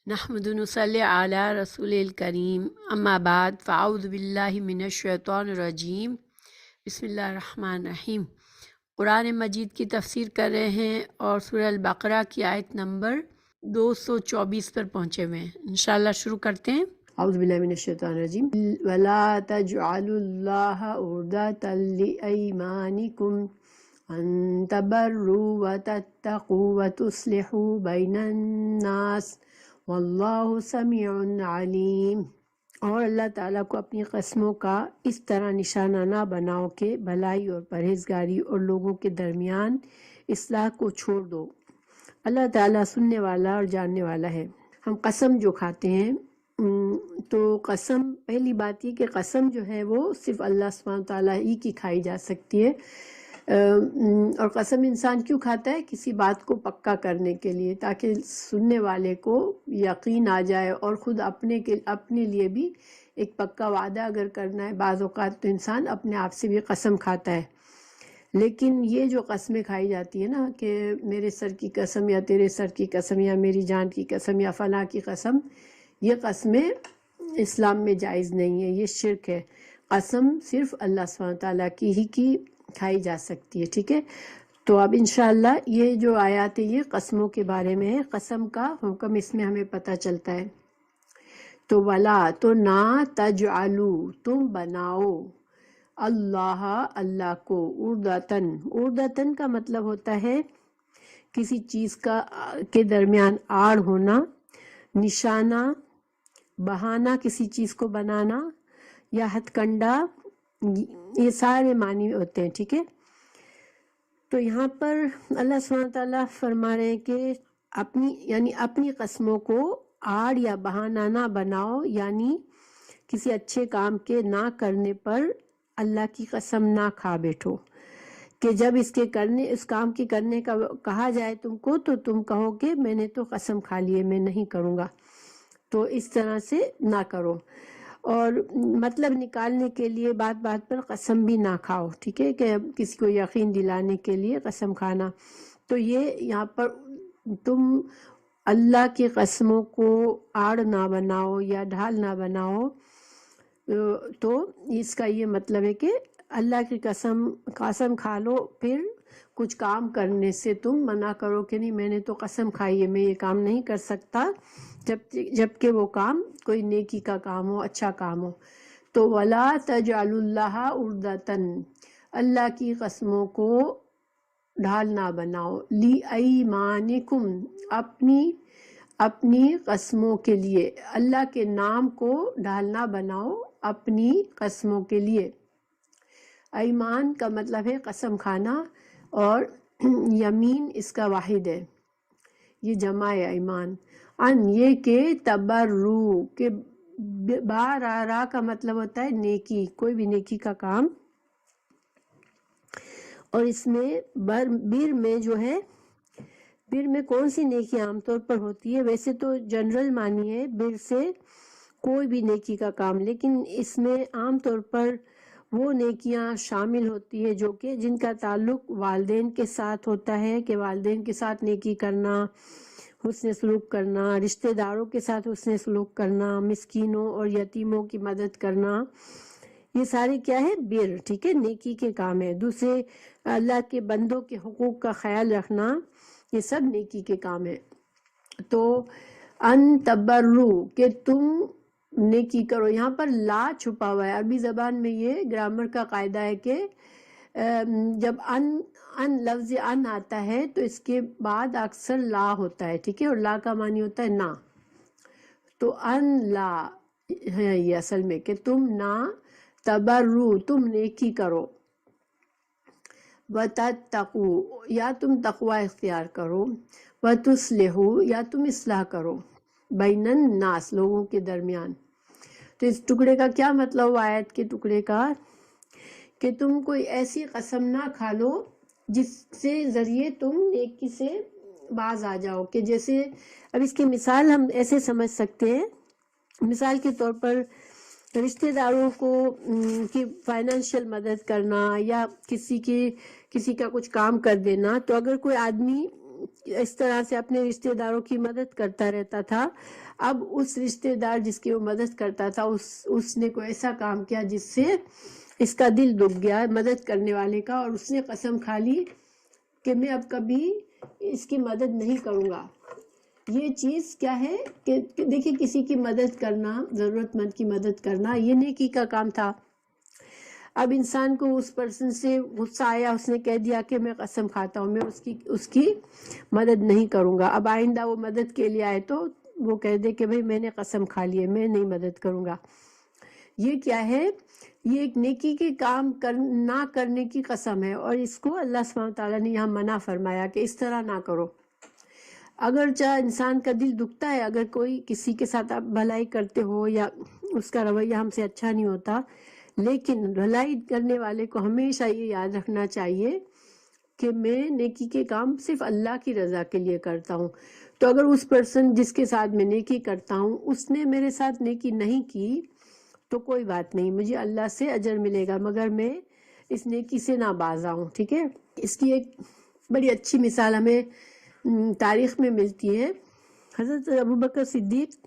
نحمد و نصلی علی رسول الکریم اما بعد فاعوذ باللہ من الشیطان الرجیم بسم اللہ الرحمن الرحیم۔ قرآن مجید کی تفسیر کر رہے ہیں اور سورہ البقرہ کی آیت نمبر 224 پر پہنچے ہوئے ہیں۔ انشاءاللہ شروع کرتے ہیں۔ اعوذ باللہ من الشیطان الرجیم ولا تجعلوا اللہ عرضۃ لایمانکم ان تبروا وتتقوا وتصلحوا بین الناس واللہ سمیع علیم۔ اور اللہ تعالیٰ کو اپنی قسموں کا اس طرح نشانہ نہ بناؤ کہ بھلائی اور پرہیزگاری اور لوگوں کے درمیان اصلاح کو چھوڑ دو، اللہ تعالیٰ سننے والا اور جاننے والا ہے۔ ہم قسم جو کھاتے ہیں تو قسم، پہلی بات یہ کہ قسم جو ہے وہ صرف اللہ سبحانہ تعالیٰ ہی کی کھائی جا سکتی ہے، اور قسم انسان کیوں کھاتا ہے؟ کسی بات کو پکا کرنے کے لیے، تاکہ سننے والے کو یقین آ جائے، اور خود اپنے لیے بھی ایک پکا وعدہ اگر کرنا ہے۔ بعض اوقات تو انسان اپنے آپ سے بھی قسم کھاتا ہے، لیکن یہ جو قسمیں کھائی جاتی ہے نا کہ میرے سر کی قسم یا تیرے سر کی قسم یا میری جان کی قسم یا فلاں کی قسم، یہ قسمیں اسلام میں جائز نہیں ہے، یہ شرک ہے۔ قسم صرف اللہ سبحانہ تعالیٰ کی کھائی جا سکتی ہے، ٹھیک ہے؟ تو اب انشاءاللہ یہ جو آیات ہے یہ قسموں کے بارے میں ہے، قسم کا حکم اس میں ہمیں پتہ چلتا ہے۔ تو ولا، تو نہ، تجعلو، تم بناؤ، اللہ کو، عرضتاً کا مطلب ہوتا ہے کسی چیز کے درمیان آڑ ہونا، نشانہ، بہانہ، کسی چیز کو بنانا یا ہتھ کنڈا، یہ سارے معنی ہوتے ہیں، ٹھیک ہے؟ تو یہاں پر اللہ سبحانہ تعالیٰ فرما رہے ہیں کہ اپنی قسموں کو آڑ یا بہانہ نہ بناؤ، یعنی کسی اچھے کام کے نہ کرنے پر اللہ کی قسم نہ کھا بیٹھو، کہ جب اس کام کے کرنے کا کہا جائے تم کو تو تم کہو کہ میں نے تو قسم کھا لی ہے، میں نہیں کروں گا، تو اس طرح سے نہ کرو۔ اور مطلب نکالنے کے لیے بات بات پر قسم بھی نہ کھاؤ، ٹھیک ہے، کہ کسی کو یقین دلانے کے لیے قسم کھانا، تو یہ یہاں پر تم اللہ کی قسموں کو آڑ نہ بناؤ یا ڈھال نہ بناؤ، تو اس کا یہ مطلب ہے کہ اللہ کی قسم کھا لو، پھر کچھ کام کرنے سے تم منع کرو کہ نہیں، میں نے تو قسم کھائی ہے، میں یہ کام نہیں کر سکتا، جبکہ وہ کام کوئی نیکی کا کام ہو، اچھا کام ہو۔ تو ولا تجعلوا اللہ عرضتاً، اللہ کی قسموں کو ڈھال نہ بناؤ، لایمانکم، اپنی قسموں کے لیے، اللہ کے نام کو ڈھال نہ بناؤ اپنی قسموں کے لیے۔ ایمان کا مطلب ہے قسم کھانا، اور یمین اس کا واحد ہے، یہ جمع ہے ایمان۔ ان، یہ کہ تبرو، کہ را کا مطلب ہوتا ہے نیکی، کوئی بھی نیکی کا کام، اور اس میں بر میں جو ہے، بر میں کون سی نیکی عام طور پر ہوتی ہے؟ ویسے تو جنرل معنی ہے بر سے کوئی بھی نیکی کا کام، لیکن اس میں عام طور پر وہ نیکیاں شامل ہوتی ہے جو کہ جن کا تعلق والدین کے ساتھ ہوتا ہے، کہ والدین کے ساتھ نیکی کرنا، حسن سلوک کرنا، رشتہ داروں کے ساتھ حسن سلوک کرنا، مسکینوں اور یتیموں کی مدد کرنا، یہ سارے کیا ہے؟ بر، ٹھیک ہے، نیکی کے کام ہے۔ دوسرے اللہ کے بندوں کے حقوق کا خیال رکھنا، یہ سب نیکی کے کام ہے۔ تو ان تبرو، کہ تم نیکی کرو، یہاں پر لا چھپا ہوا ہے۔ عربی زبان میں یہ گرامر کا قاعدہ ہے کہ جب ان لفظ ان آتا ہے تو اس کے بعد اکثر لا ہوتا ہے، ٹھیک ہے، اور لا کا معنی ہوتا ہے نہ، تو ان لا ہے یہ اصل میں، کہ تم نہ، تبرو، تم نیکی کرو، وَتَتَّقُوا، یا تم تقوی اختیار کرو، وَتُصْلِحُوا، یا تم اصلاح کرو، بین الناس، لوگوں کے درمیان۔ تو اس ٹکڑے کا کیا مطلب ہوا آیت کے ٹکڑے کا؟ کہ تم کوئی ایسی قسم نہ کھا لو جس سے ذریعے تم نیکی سے باز آ جاؤ، کہ جیسے اب اس کی مثال ہم ایسے سمجھ سکتے ہیں، مثال کے طور پر رشتہ داروں کو کی فائنینشیل مدد کرنا، یا کسی کا کچھ کام کر دینا، تو اگر کوئی آدمی اس طرح سے اپنے رشتہ داروں کی مدد کرتا رہتا تھا. اب اس رشتہ دار جس کی وہ مدد کرتا تھا اس نے کوئی ایسا کام کیا جس سے اس کا دل دکھ گیا مدد کرنے والے کا، اور اس نے قسم کھا لی کہ میں اب کبھی اس کی مدد نہیں کروں گا. یہ چیز کیا ہے کہ دیکھیں، کسی کی مدد کرنا، ضرورت مند کی مدد کرنا، یہ نیکی کا کام تھا. اب انسان کو اس پرسن سے غصہ آیا، اس نے کہہ دیا کہ میں قسم کھاتا ہوں میں اس کی مدد نہیں کروں گا. اب آئندہ وہ مدد کے لیے آئے تو وہ کہہ دے کہ بھئی میں نے قسم کھا لی ہے، میں نہیں مدد کروں گا. یہ کیا ہے؟ یہ ایک نیکی کے کام نہ کرنے کی قسم ہے، اور اس کو اللہ سبحانہ تعالیٰ نے یہاں منع فرمایا کہ اس طرح نہ کرو. اگرچہ انسان کا دل دکھتا ہے اگر کوئی کسی کے ساتھ آپ بھلائی کرتے ہو یا اس کا رویہ ہم سے اچھا نہیں ہوتا، لیکن بھلائی کرنے والے کو ہمیشہ یہ یاد رکھنا چاہیے کہ میں نیکی کے کام صرف اللہ کی رضا کے لیے کرتا ہوں. تو اگر اس پرسن جس کے ساتھ میں نیکی کرتا ہوں اس نے میرے ساتھ نیکی نہیں کی تو کوئی بات نہیں، مجھے اللہ سے اجر ملے گا، مگر میں اس نیکی سے نہ باز آؤں. ٹھیک ہے؟ اس کی ایک بڑی اچھی مثال ہمیں تاریخ میں ملتی ہے. حضرت ابوبکر صدیق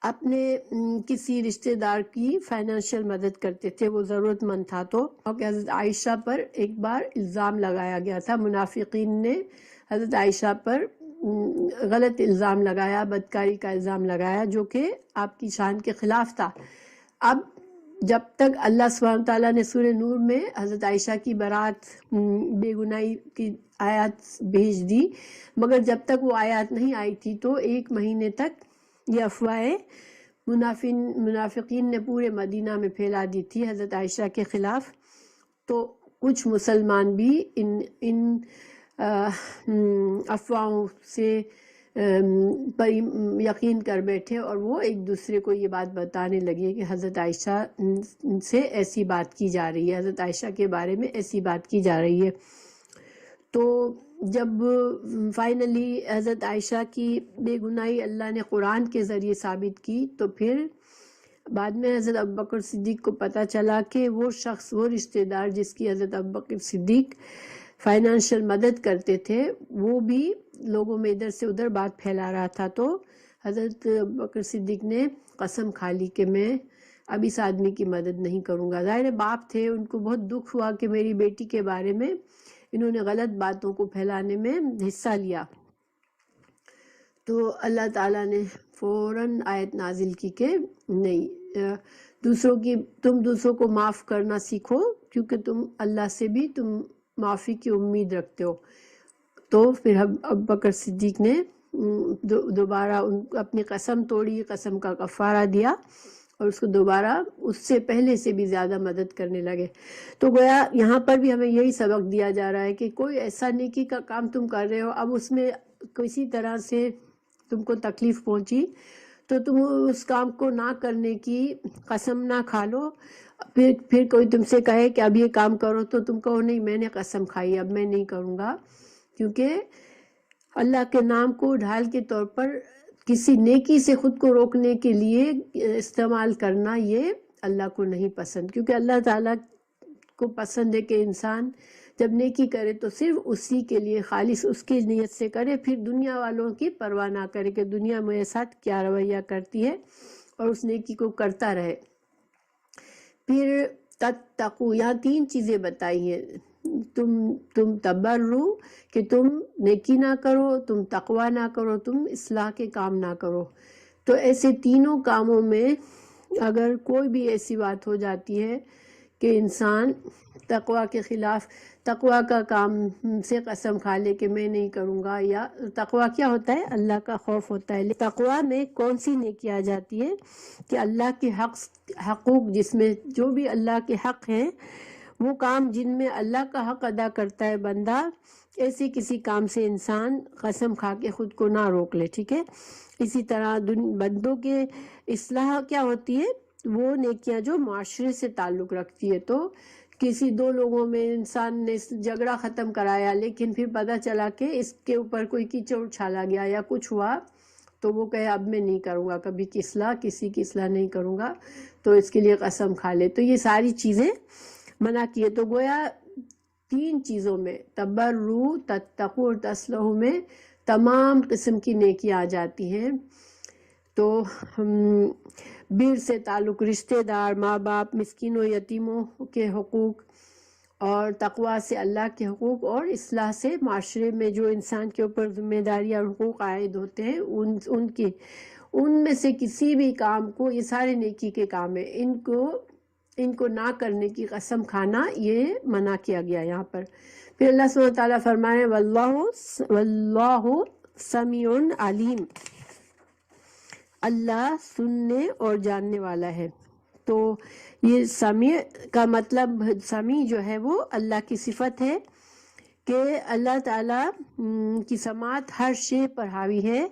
اپنے کسی رشتہ دار کی فائنینشیل مدد کرتے تھے، وہ ضرورت مند تھا تو حضرت عائشہ پر ایک بار الزام لگایا گیا تھا. منافقین نے حضرت عائشہ پر غلط الزام لگایا، بدکاری کا الزام لگایا، جو کہ آپ کی شان کے خلاف تھا. اب جب تک اللہ سبحانہ تعالیٰ نے سورہ نور میں حضرت عائشہ کی برات بے گناہی کی آیات بھیج دی، مگر جب تک وہ آیات نہیں آئی تھی تو 1 مہینے تک یہ افواہیں منافقین نے پورے مدینہ میں پھیلا دی تھی حضرت عائشہ کے خلاف. تو کچھ مسلمان بھی ان افواہوں سے پر یقین کر بیٹھے، اور وہ ایک دوسرے کو یہ بات بتانے لگے کہ حضرت عائشہ سے ایسی بات کی جا رہی ہے، حضرت عائشہ کے بارے میں ایسی بات کی جا رہی ہے. تو جب فائنلی حضرت عائشہ کی بے گناہی اللہ نے قرآن کے ذریعے ثابت کی تو پھر بعد میں حضرت ابوبکر صدیق کو پتہ چلا کہ وہ شخص، وہ رشتہ دار جس کی حضرت ابوبکر صدیق فائنینشیل مدد کرتے تھے، وہ بھی لوگوں میں ادھر سے ادھر بات پھیلا رہا تھا. تو حضرت ابوبکر صدیق نے قسم کھا لی کہ میں اب اس آدمی کی مدد نہیں کروں گا. ظاہر باپ تھے، ان کو بہت دکھ ہوا کہ میری بیٹی کے بارے میں انہوں نے غلط باتوں کو پھیلانے میں حصہ لیا. تو اللہ تعالیٰ نے فوراً آیت نازل کی کہ نہیں، تم دوسروں کو معاف کرنا سیکھو، کیونکہ تم اللہ سے بھی تم معافی کی امید رکھتے ہو. تو پھر ابوبکر صدیق نے دوبارہ اپنی قسم توڑی، قسم کا کفارہ دیا، اور اس کو دوبارہ اس سے پہلے سے بھی زیادہ مدد کرنے لگے. تو گویا یہاں پر بھی ہمیں یہی سبق دیا جا رہا ہے کہ کوئی ایسا نیکی کا کام تم کر رہے ہو، اب اس میں کسی طرح سے تم کو تکلیف پہنچی تو تم اس کام کو نہ کرنے کی قسم نہ کھا لو. پھر کوئی تم سے کہے کہ اب یہ کام کرو تو تم کہو نہیں، میں نے قسم کھائی، اب میں نہیں کروں گا. کیونکہ اللہ کے نام کو ڈھال کے طور پر کسی نیکی سے خود کو روکنے کے لیے استعمال کرنا یہ اللہ کو نہیں پسند. کیونکہ اللہ تعالیٰ کو پسند ہے کہ انسان جب نیکی کرے تو صرف اسی کے لیے خالص اس کی نیت سے کرے، پھر دنیا والوں کی پرواہ نہ کرے کہ دنیا میرے ساتھ کیا رویہ کرتی ہے، اور اس نیکی کو کرتا رہے. پھر تتقو، یہاں 3 چیزیں بتائی ہیں. تم تبرو کہ تم نیکی نہ کرو، تم تقوی نہ کرو، تم اصلاح کے کام نہ کرو. تو ایسے تینوں کاموں میں اگر کوئی بھی ایسی بات ہو جاتی ہے کہ انسان تقوی کے خلاف، تقوی کا کام سے قسم کھا لے کہ میں نہیں کروں گا، یا تقوی کیا ہوتا ہے؟ اللہ کا خوف ہوتا ہے. تقوی میں کون سی نیکی آ جاتی ہے کہ اللہ کے حقوق، جس میں جو بھی اللہ کے حق ہیں، وہ کام جن میں اللہ کا حق ادا کرتا ہے بندہ، ایسے کسی کام سے انسان قسم کھا کے خود کو نہ روک لے. ٹھیک ہے؟ اسی طرح بندوں کے اصلاح کیا ہوتی ہے؟ وہ نیکیاں جو معاشرے سے تعلق رکھتی ہے. تو کسی 2 لوگوں میں انسان نے جھگڑا ختم کرایا، لیکن پھر پتہ چلا کہ اس کے اوپر کوئی کیچڑ اچھالا گیا یا کچھ ہوا، تو وہ کہے اب میں نہیں کروں گا کبھی کسی کی اصلاح نہیں کروں گا، تو اس کے لیے قسم کھا لے. تو یہ ساری چیزیں منع کی ہے. تو گویا 3 چیزوں میں، تبرو، تتقو اور تصلح میں تمام قسم کی نیکی آ جاتی ہیں۔ تو بر سے تعلق رشتہ دار، ماں باپ، مسکین و یتیموں کے حقوق، اور تقویٰ سے اللہ کے حقوق، اور اصلاح سے معاشرے میں جو انسان کے اوپر ذمہ داری اور حقوق عائد ہوتے ہیں ان میں سے کسی بھی کام کو، یہ سارے نیکی کے کام ہیں، ان کو نہ کرنے کی قسم کھانا یہ منع کیا گیا یہاں پر۔ پھر اللہ سبحانہ وتعالیٰ فرمائے واللہ سمیع علیم، اللہ سننے اور جاننے والا ہے۔ تو یہ سمیع کا مطلب، سمیع جو ہے وہ اللہ کی صفت ہے کہ اللہ تعالیٰ کی سماعت ہر شے پر حاوی ہے۔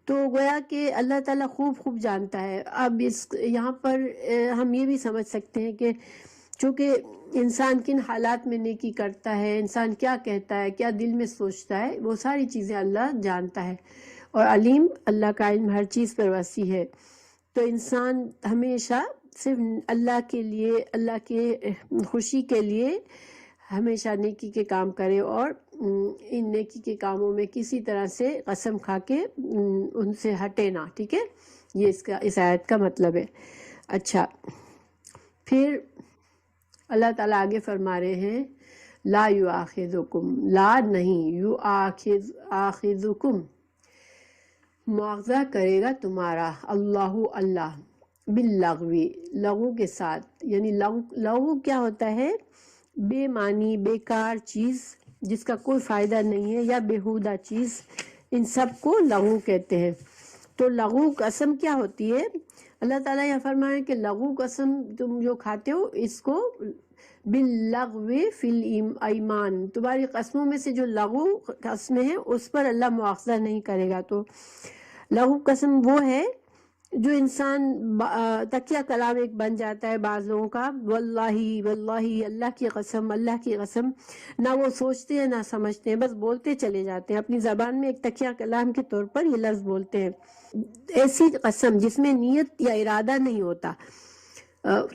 تو گویا کہ اللہ تعالیٰ خوب جانتا ہے۔ اب یہاں پر ہم یہ بھی سمجھ سکتے ہیں کہ چونکہ انسان کن حالات میں نیکی کرتا ہے، انسان کیا کہتا ہے، کیا دل میں سوچتا ہے، وہ ساری چیزیں اللہ جانتا ہے، اور علیم، اللہ کا علم ہر چیز پر وسیع ہے۔ تو انسان ہمیشہ صرف اللہ کے لیے، اللہ کے خوشی کے لیے ہمیشہ نیکی کے کام کرے، اور ان نیکی کے کاموں میں کسی طرح سے قسم کھا کے ان سے ہٹے نہ، ٹھیک ہے؟ یہ اس آیت کا مطلب ہے۔ اچھا، پھر اللہ تعالیٰ آگے فرما رہے ہیں لا یؤاخذکم، لا نہیں، یؤاخذکم، مواخذہ کرے گا تمہارا، اللہ باللغوی، لغو کے ساتھ، یعنی لغو کیا ہوتا ہے؟ بے معنی، بیکار چیز جس کا کوئی فائدہ نہیں ہے، یا بیہودہ چیز، ان سب کو لغو کہتے ہیں۔ تو لغو قسم کیا ہوتی ہے؟ اللہ تعالیٰ یہ فرمائے کہ لغو قسم تم جو کھاتے ہو، اس کو باللغو فی الایمان، تمہاری قسموں میں سے جو لغو قسمیں ہیں اس پر اللہ مواخذہ نہیں کرے گا۔ تو لغو قسم وہ ہے جو انسان تکیہ کلام ایک بن جاتا ہے بعض لوگوں کا، واللہ، اللہ کی قسم، نہ وہ سوچتے ہیں نہ سمجھتے ہیں، بس بولتے چلے جاتے ہیں اپنی زبان میں، ایک تکیہ کلام کے طور پر یہ لفظ بولتے ہیں۔ ایسی قسم جس میں نیت یا ارادہ نہیں ہوتا،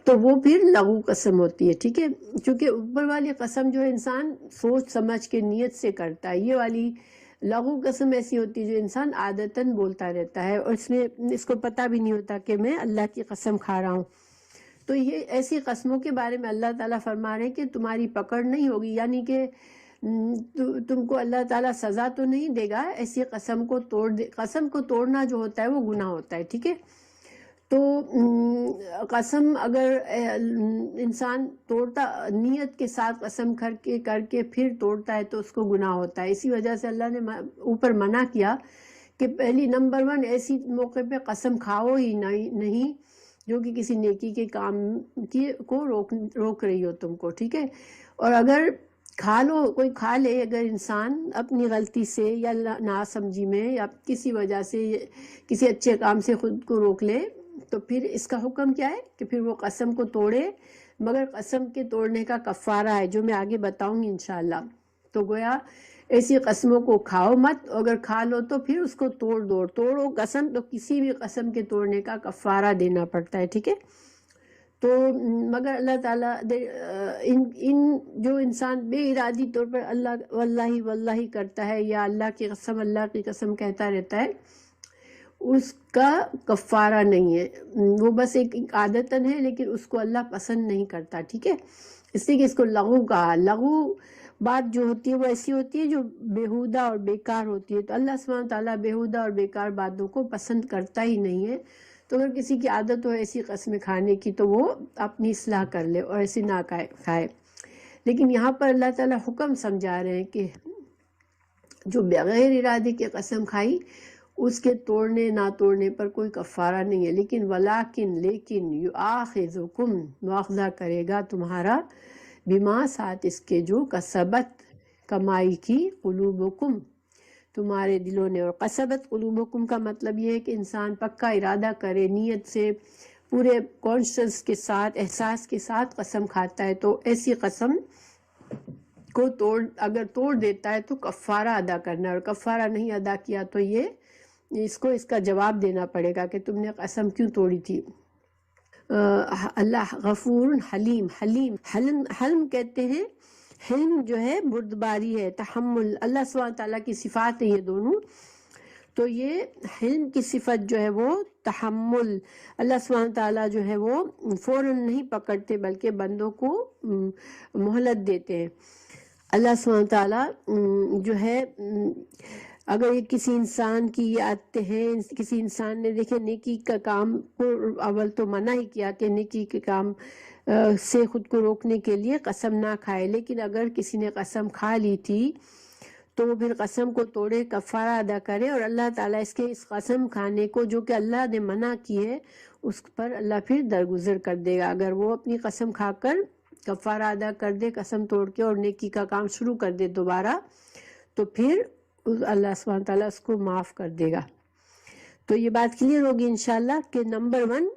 تو وہ پھر لغو قسم ہوتی ہے، ٹھیک ہے؟ چونکہ اوپر والی قسم جو انسان سوچ سمجھ کے نیت سے کرتا ہے، یہ والی لغو قسم ایسی ہوتی ہے جو انسان عادتاً بولتا رہتا ہے، اور اس کو پتہ بھی نہیں ہوتا کہ میں اللہ کی قسم کھا رہا ہوں۔ تو یہ ایسی قسموں کے بارے میں اللہ تعالیٰ فرما رہے ہیں کہ تمہاری پکڑ نہیں ہوگی، یعنی کہ تم کو اللہ تعالیٰ سزا تو نہیں دے گا ایسی قسم کو قسم کو توڑنا جو ہوتا ہے وہ گناہ ہوتا ہے، ٹھیک ہے؟ تو قسم اگر انسان توڑتا، نیت کے ساتھ قسم کر کے پھر توڑتا ہے تو اس کو گناہ ہوتا ہے۔ اسی وجہ سے اللہ نے اوپر منع کیا کہ پہلی نمبر 1 ایسی موقع پہ قسم کھاؤ ہی نہیں جو کہ کسی نیکی کے کام کو روک رہی ہو تم کو، ٹھیک ہے؟ اور اگر کوئی کھا لے اگر انسان اپنی غلطی سے یا ناسمجھی میں یا کسی وجہ سے کسی اچھے کام سے خود کو روک لے، تو پھر اس کا حکم کیا ہے کہ پھر وہ قسم کو توڑے، مگر قسم کے توڑنے کا کفارہ ہے جو میں آگے بتاؤں گی انشاءاللہ۔ تو گویا ایسی قسموں کو کھاؤ مت، اگر کھا لو تو پھر اس کو توڑو قسم، تو کسی بھی قسم کے توڑنے کا کفارہ دینا پڑتا ہے، ٹھیک ہے؟ تو مگر اللہ تعالیٰ ان جو انسان بے ارادی طور پر واللہ کرتا ہے، یا اللہ کی قسم کہتا رہتا ہے، اس کا کفارہ نہیں ہے، وہ بس ایک عادتاً ہے، لیکن اس کو اللہ پسند نہیں کرتا، ٹھیک ہے؟ اس لیے کہ اس کو لغو کہا۔ لغو بات جو ہوتی ہے وہ ایسی ہوتی ہے جو بیہودہ اور بیکار ہوتی ہے، تو اللہ سبحانہ تعالیٰ بیہودہ اور بیکار باتوں کو پسند کرتا ہی نہیں ہے۔ تو اگر کسی کی عادت ہو ایسی قسمیں کھانے کی تو وہ اپنی اصلاح کر لے اور ایسی نہ کھائے۔ لیکن یہاں پر اللہ تعالیٰ حکم سمجھا رہے ہیں کہ جو بغیر ارادے کی قسم کھائی اس کے توڑنے نہ توڑنے پر کوئی کفارہ نہیں ہے، لیکن یؤاخذکم، مواخذہ کرے گا تمہارا، بما ساتھ اس کے جو کسبت، کمائی کی، قلوبکم، تمہارے دلوں نے۔ اور قسبت قلوبکم کا مطلب یہ ہے کہ انسان پکا ارادہ کرے، نیت سے، پورے کانشنس کے ساتھ، احساس کے ساتھ قسم کھاتا ہے، تو ایسی قسم کو اگر توڑ دیتا ہے تو کفارہ ادا کرنا ہے، اور کفارہ نہیں ادا کیا تو اس کا جواب دینا پڑے گا کہ تم نے قسم کیوں توڑی تھی۔ اللہ غفور حلیم، حلم کہتے ہیں حلم جو ہے بردباری ہے، تحمل، اللہ سبحانہ تعالیٰ کی صفات ہے یہ دونوں. تو یہ حلم کی صفت جو ہے وہ تحمل، اللہ سبحانہ تعالیٰ جو ہے وہ فوراً نہیں پکڑتے بلکہ بندوں کو مہلت دیتے ہیں. اللہ سبحانہ تعالیٰ جو ہے اگر یہ کسی انسان کی یہ عادتیں ہیں، کسی انسان نے دیکھے نیکی کا کام کو اول تو منع ہی کیا کہ نیکی کے کام سے خود کو روکنے کے لیے قسم نہ کھائے، لیکن اگر کسی نے قسم کھا لی تھی تو وہ پھر قسم کو توڑے، کفارہ ادا کرے، اور اللہ تعالیٰ اس کے اس قسم کھانے کو جو کہ اللہ نے منع کی ہے اس پر اللہ پھر درگزر کر دے گا. اگر وہ اپنی قسم کھا کر کفارہ ادا کر دے قسم توڑ کے اور نیکی کا کام شروع کر دے دوبارہ، تو پھر اللہ سبحانہ تعالیٰ اس کو معاف کر دے گا. تو یہ بات کلیئر ہوگی انشاءاللہ کہ نمبر 1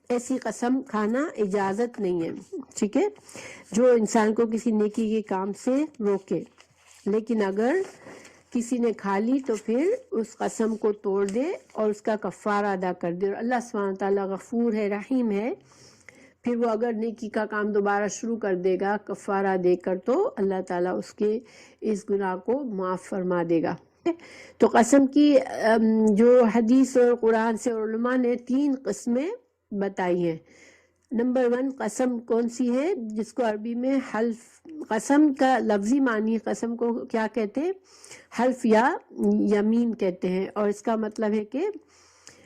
ایسی قسم کھانا اجازت نہیں ہے، ٹھیک ہے، جو انسان کو کسی نیکی کے کام سے روکے. لیکن اگر کسی نے کھا لی تو پھر اس قسم کو توڑ دے اور اس کا کفارہ ادا کر دے. اور اللہ سبحانہ تعالیٰ غفور ہے، رحیم ہے، پھر وہ اگر نیکی کا کام دوبارہ شروع کر دے گا کفارہ دے کر تو اللہ تعالیٰ اس کے اس گناہ کو معاف فرما دے گا. تو قسم کی جو حدیث اور قرآن سے علماء نے 3 قسمیں بتائی ہیں. نمبر 1 قسم کون سی ہے جس کو عربی میں حلف، قسم کا لفظی معنی قسم کو کیا کہتے ہیں؟ حلف یا یمین کہتے ہیں، اور اس کا مطلب ہے کہ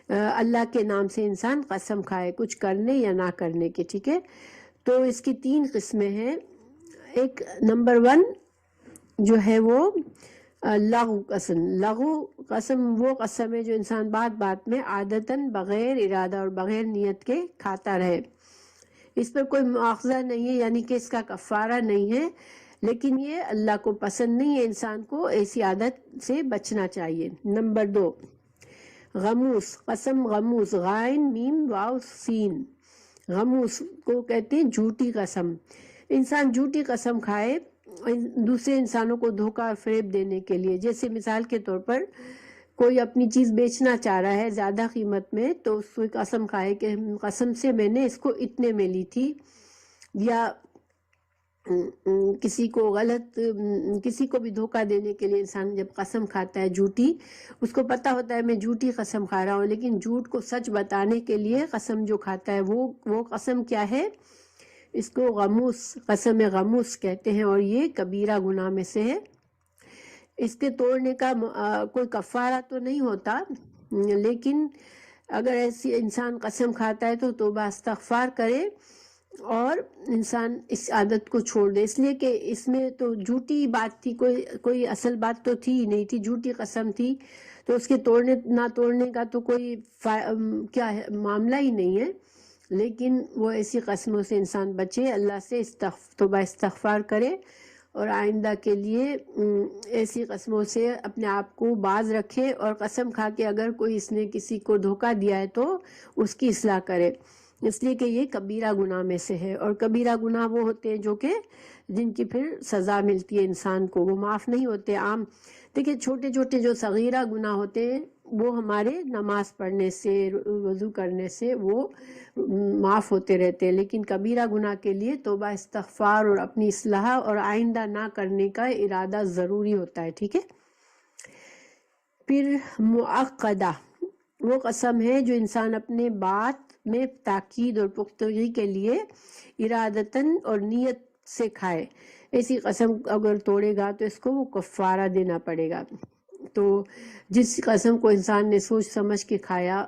اللہ کے نام سے انسان قسم کھائے کچھ کرنے یا نہ کرنے کے، ٹھیک ہے. تو اس کی 3 قسمیں ہیں. ایک نمبر 1 جو ہے وہ لغو قسم. لغو قسم وہ قسم ہے جو انسان بات بات میں عادتاً بغیر ارادہ اور بغیر نیت کے کھاتا رہے. اس پر کوئی مؤاخذہ نہیں ہے، یعنی کہ اس کا کفارہ نہیں ہے، لیکن یہ اللہ کو پسند نہیں ہے. انسان کو ایسی عادت سے بچنا چاہیے. نمبر 2 غموس قسم. غموس غائن میم واو سین. غموس کو کہتے ہیں جھوٹی قسم. انسان جھوٹی قسم کھائے دوسرے انسانوں کو دھوکہ فریب دینے کے لیے. جیسے مثال کے طور پر کوئی اپنی چیز بیچنا چاہ رہا ہے زیادہ قیمت میں، تو اس کو قسم کھائے کہ قسم سے میں نے اس کو اتنے میں لی تھی. یا کسی کو بھی دھوکہ دینے کے لیے انسان جب قسم کھاتا ہے جھوٹی، اس کو پتہ ہوتا ہے میں جھوٹی قسم کھا رہا ہوں، لیکن جھوٹ کو سچ بتانے کے لیے قسم جو کھاتا ہے وہ قسم کیا ہے؟ اس کو غموس، قسم غموس کہتے ہیں، اور یہ کبیرہ گناہ میں سے ہے. اس کے توڑنے کا کوئی کفارہ تو نہیں ہوتا، لیکن اگر ایسی انسان قسم کھاتا ہے تو توبہ استغفار کرے اور انسان اس عادت کو چھوڑ دے. اس لیے کہ اس میں تو جھوٹی بات تھی، کوئی اصل بات تو تھی ہی نہیں تھی، جھوٹی قسم تھی، تو اس کے توڑنے نہ توڑنے کا تو کوئی کیا ہے معاملہ ہی نہیں ہے. لیکن وہ ایسی قسموں سے انسان بچے، اللہ سے توبہ استغفار کرے، اور آئندہ کے لیے ایسی قسموں سے اپنے آپ کو باز رکھے، اور قسم کھا کے اگر کوئی اس نے کسی کو دھوکہ دیا ہے تو اس کی اصلاح کرے. اس لیے کہ یہ کبیرہ گناہ میں سے ہے، اور کبیرہ گناہ وہ ہوتے ہیں جو کہ جن کی پھر سزا ملتی ہے انسان کو، وہ معاف نہیں ہوتے. عام دیکھیں چھوٹے چھوٹے جو صغیرہ گناہ ہوتے ہیں وہ ہمارے نماز پڑھنے سے، وضو کرنے سے وہ معاف ہوتے رہتے ہیں، لیکن کبیرہ گناہ کے لیے توبہ استغفار اور اپنی اصلاح اور آئندہ نہ کرنے کا ارادہ ضروری ہوتا ہے، ٹھیک ہے. پھر معقدہ وہ قسم ہے جو انسان اپنے بات میں تاکید اور پختگی کے لیے ارادتاً اور نیت سے کھائے. ایسی قسم اگر توڑے گا تو اس کو وہ کفارہ دینا پڑے گا. تو جس قسم کو انسان نے سوچ سمجھ کے کھایا،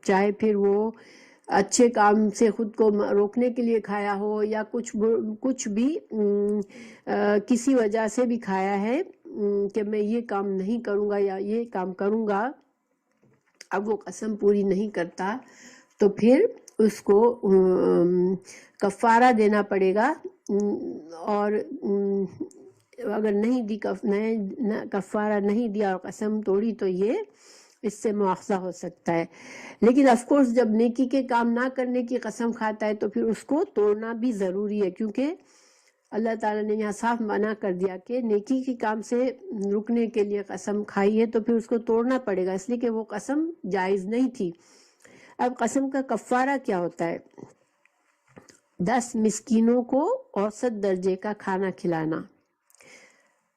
چاہے پھر وہ اچھے کام سے خود کو روکنے کے لیے کھایا ہو یا کچھ بھی کسی وجہ سے بھی کھایا ہے کہ میں یہ کام نہیں کروں گا یا یہ کام کروں گا، اب وہ قسم پوری نہیں کرتا تو پھر اس کو کفارہ دینا پڑے گا. اور اگر نہیں دی کفارہ نہیں دیا اور قسم توڑی تو یہ اس سے مواخذہ ہو سکتا ہے. لیکن آف کورس جب نیکی کے کام نہ کرنے کی قسم کھاتا ہے تو پھر اس کو توڑنا بھی ضروری ہے، کیونکہ اللہ تعالیٰ نے یہاں صاف منع کر دیا کہ نیکی کے کام سے رکنے کے لیے قسم کھائی ہے تو پھر اس کو توڑنا پڑے گا، اس لیے کہ وہ قسم جائز نہیں تھی. اب قسم کا کفارہ کیا ہوتا ہے؟ 10 مسکینوں کو اوسط درجے کا کھانا کھلانا،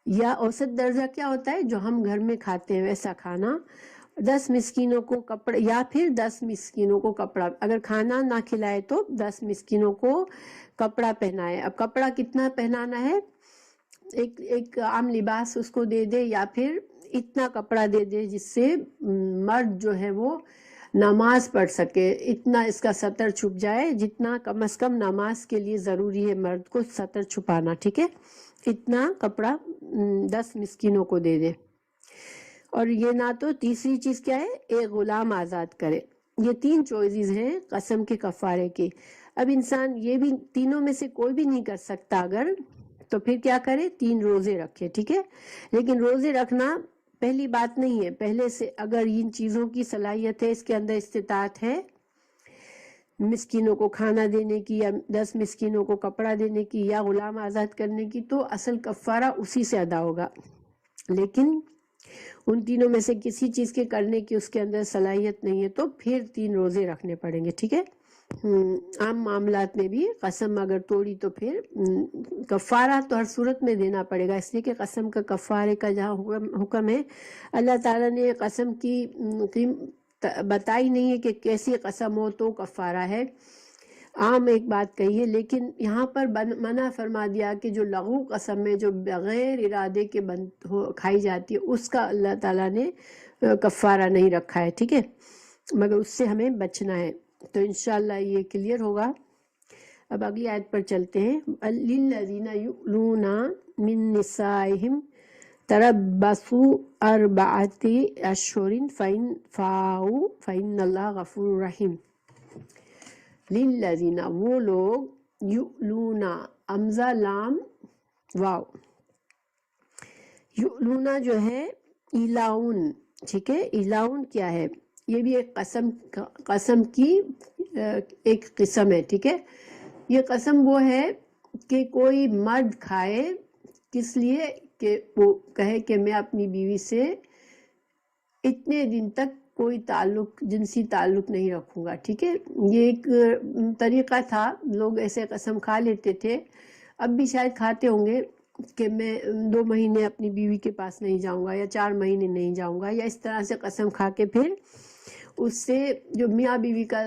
یا اوسط درجہ کیا ہوتا ہے جو ہم گھر میں کھاتے ہیں ویسا کھانا، 10 مسکینوں کو کپڑا، یا پھر 10 مسکینوں کو کپڑا، اگر کھانا نہ کھلائے تو 10 مسکینوں کو کپڑا پہنائے۔ اب کپڑا کتنا پہنانا ہے؟ ایک عام لباس اس کو دے دے، یا پھر اتنا کپڑا دے دے جس سے مرد جو ہے وہ نماز پڑھ سکے، اتنا اس کا سطر چھپ جائے جتنا کم از کم نماز کے لیے ضروری ہے مرد کو سطر چھپانا، ٹھیک ہے؟ اتنا کپڑا 10 مسکینوں کو دے دے۔ اور یہ نہ تو تیسری چیز کیا ہے؟ ایک غلام آزاد کرے۔ یہ 3 چوائسز ہیں قسم کے کفارے کے۔ اب انسان یہ بھی تینوں میں سے کوئی بھی نہیں کر سکتا اگر، تو پھر کیا کرے؟ 3 روزے رکھے، ٹھیک ہے؟ لیکن روزے رکھنا پہلی بات نہیں ہے، پہلے سے اگر ان چیزوں کی صلاحیت ہے، اس کے اندر استطاعت ہے، مسکینوں کو کھانا دینے کی، یا 10 مسکینوں کو کپڑا دینے کی، یا غلام آزاد کرنے کی، تو اصل کفارہ اسی سے ادا ہوگا۔ لیکن ان تینوں میں سے کسی چیز کے کرنے کی اس کے اندر صلاحیت نہیں ہے تو پھر 3 روزے رکھنے پڑیں گے، ٹھیک ہے؟ عام معاملات میں بھی قسم اگر توڑی تو پھر کفارہ تو ہر صورت میں دینا پڑے گا، اس لیے کہ قسم کا کفارے کا جہاں حکم ہے، اللہ تعالیٰ نے قسم کی بتائی نہیں ہے کہ کیسی قسم ہو تو کفارہ ہے، عام ایک بات کہی ہے، لیکن یہاں پر منع فرما دیا کہ جو لغو قسم ہے، جو بغیر ارادے کے کھائی جاتی ہے، اس کا اللہ تعالیٰ نے کفارہ نہیں رکھا ہے، ٹھیک ہے؟ مگر اس سے ہمیں بچنا ہے، تو انشاءاللہ یہ کلیئر ہوگا۔ اب اگلی آیت پر چلتے ہیں۔ لِلَّذِينَ يُؤْلُونَ مِن نِّسَائِهِمْ تَرَبَّصُوا أَرْبَعَةِ أَشْهُرٍ فَإِنْ فَاءُوا فَإِنَّ اللَّهَ غَفُورٌ رَحِيمٌ۔ لِلَّذِينَ وہ لوگ، یؤلونا امزہ لام واو، یؤلونا جو ہے ایلاؤن، ٹھیک ہے؟ ایلاؤن کیا ہے؟ یہ بھی ایک قسم کی ایک قسم ہے، ٹھیک ہے؟ یہ قسم وہ ہے کہ کوئی مرد کھائے، کس لیے کہ وہ کہے کہ میں اپنی بیوی سے اتنے دن تک کوئی جنسی تعلق نہیں رکھوں گا، ٹھیک ہے؟ یہ ایک طریقہ تھا، لوگ ایسے قسم کھا لیتے تھے، اب بھی شاید کھاتے ہوں گے کہ میں 2 مہینے اپنی بیوی کے پاس نہیں جاؤں گا، یا 4 مہینے نہیں جاؤں گا، یا اس طرح سے قسم کھا کے پھر اس سے جو میاں بیوی کا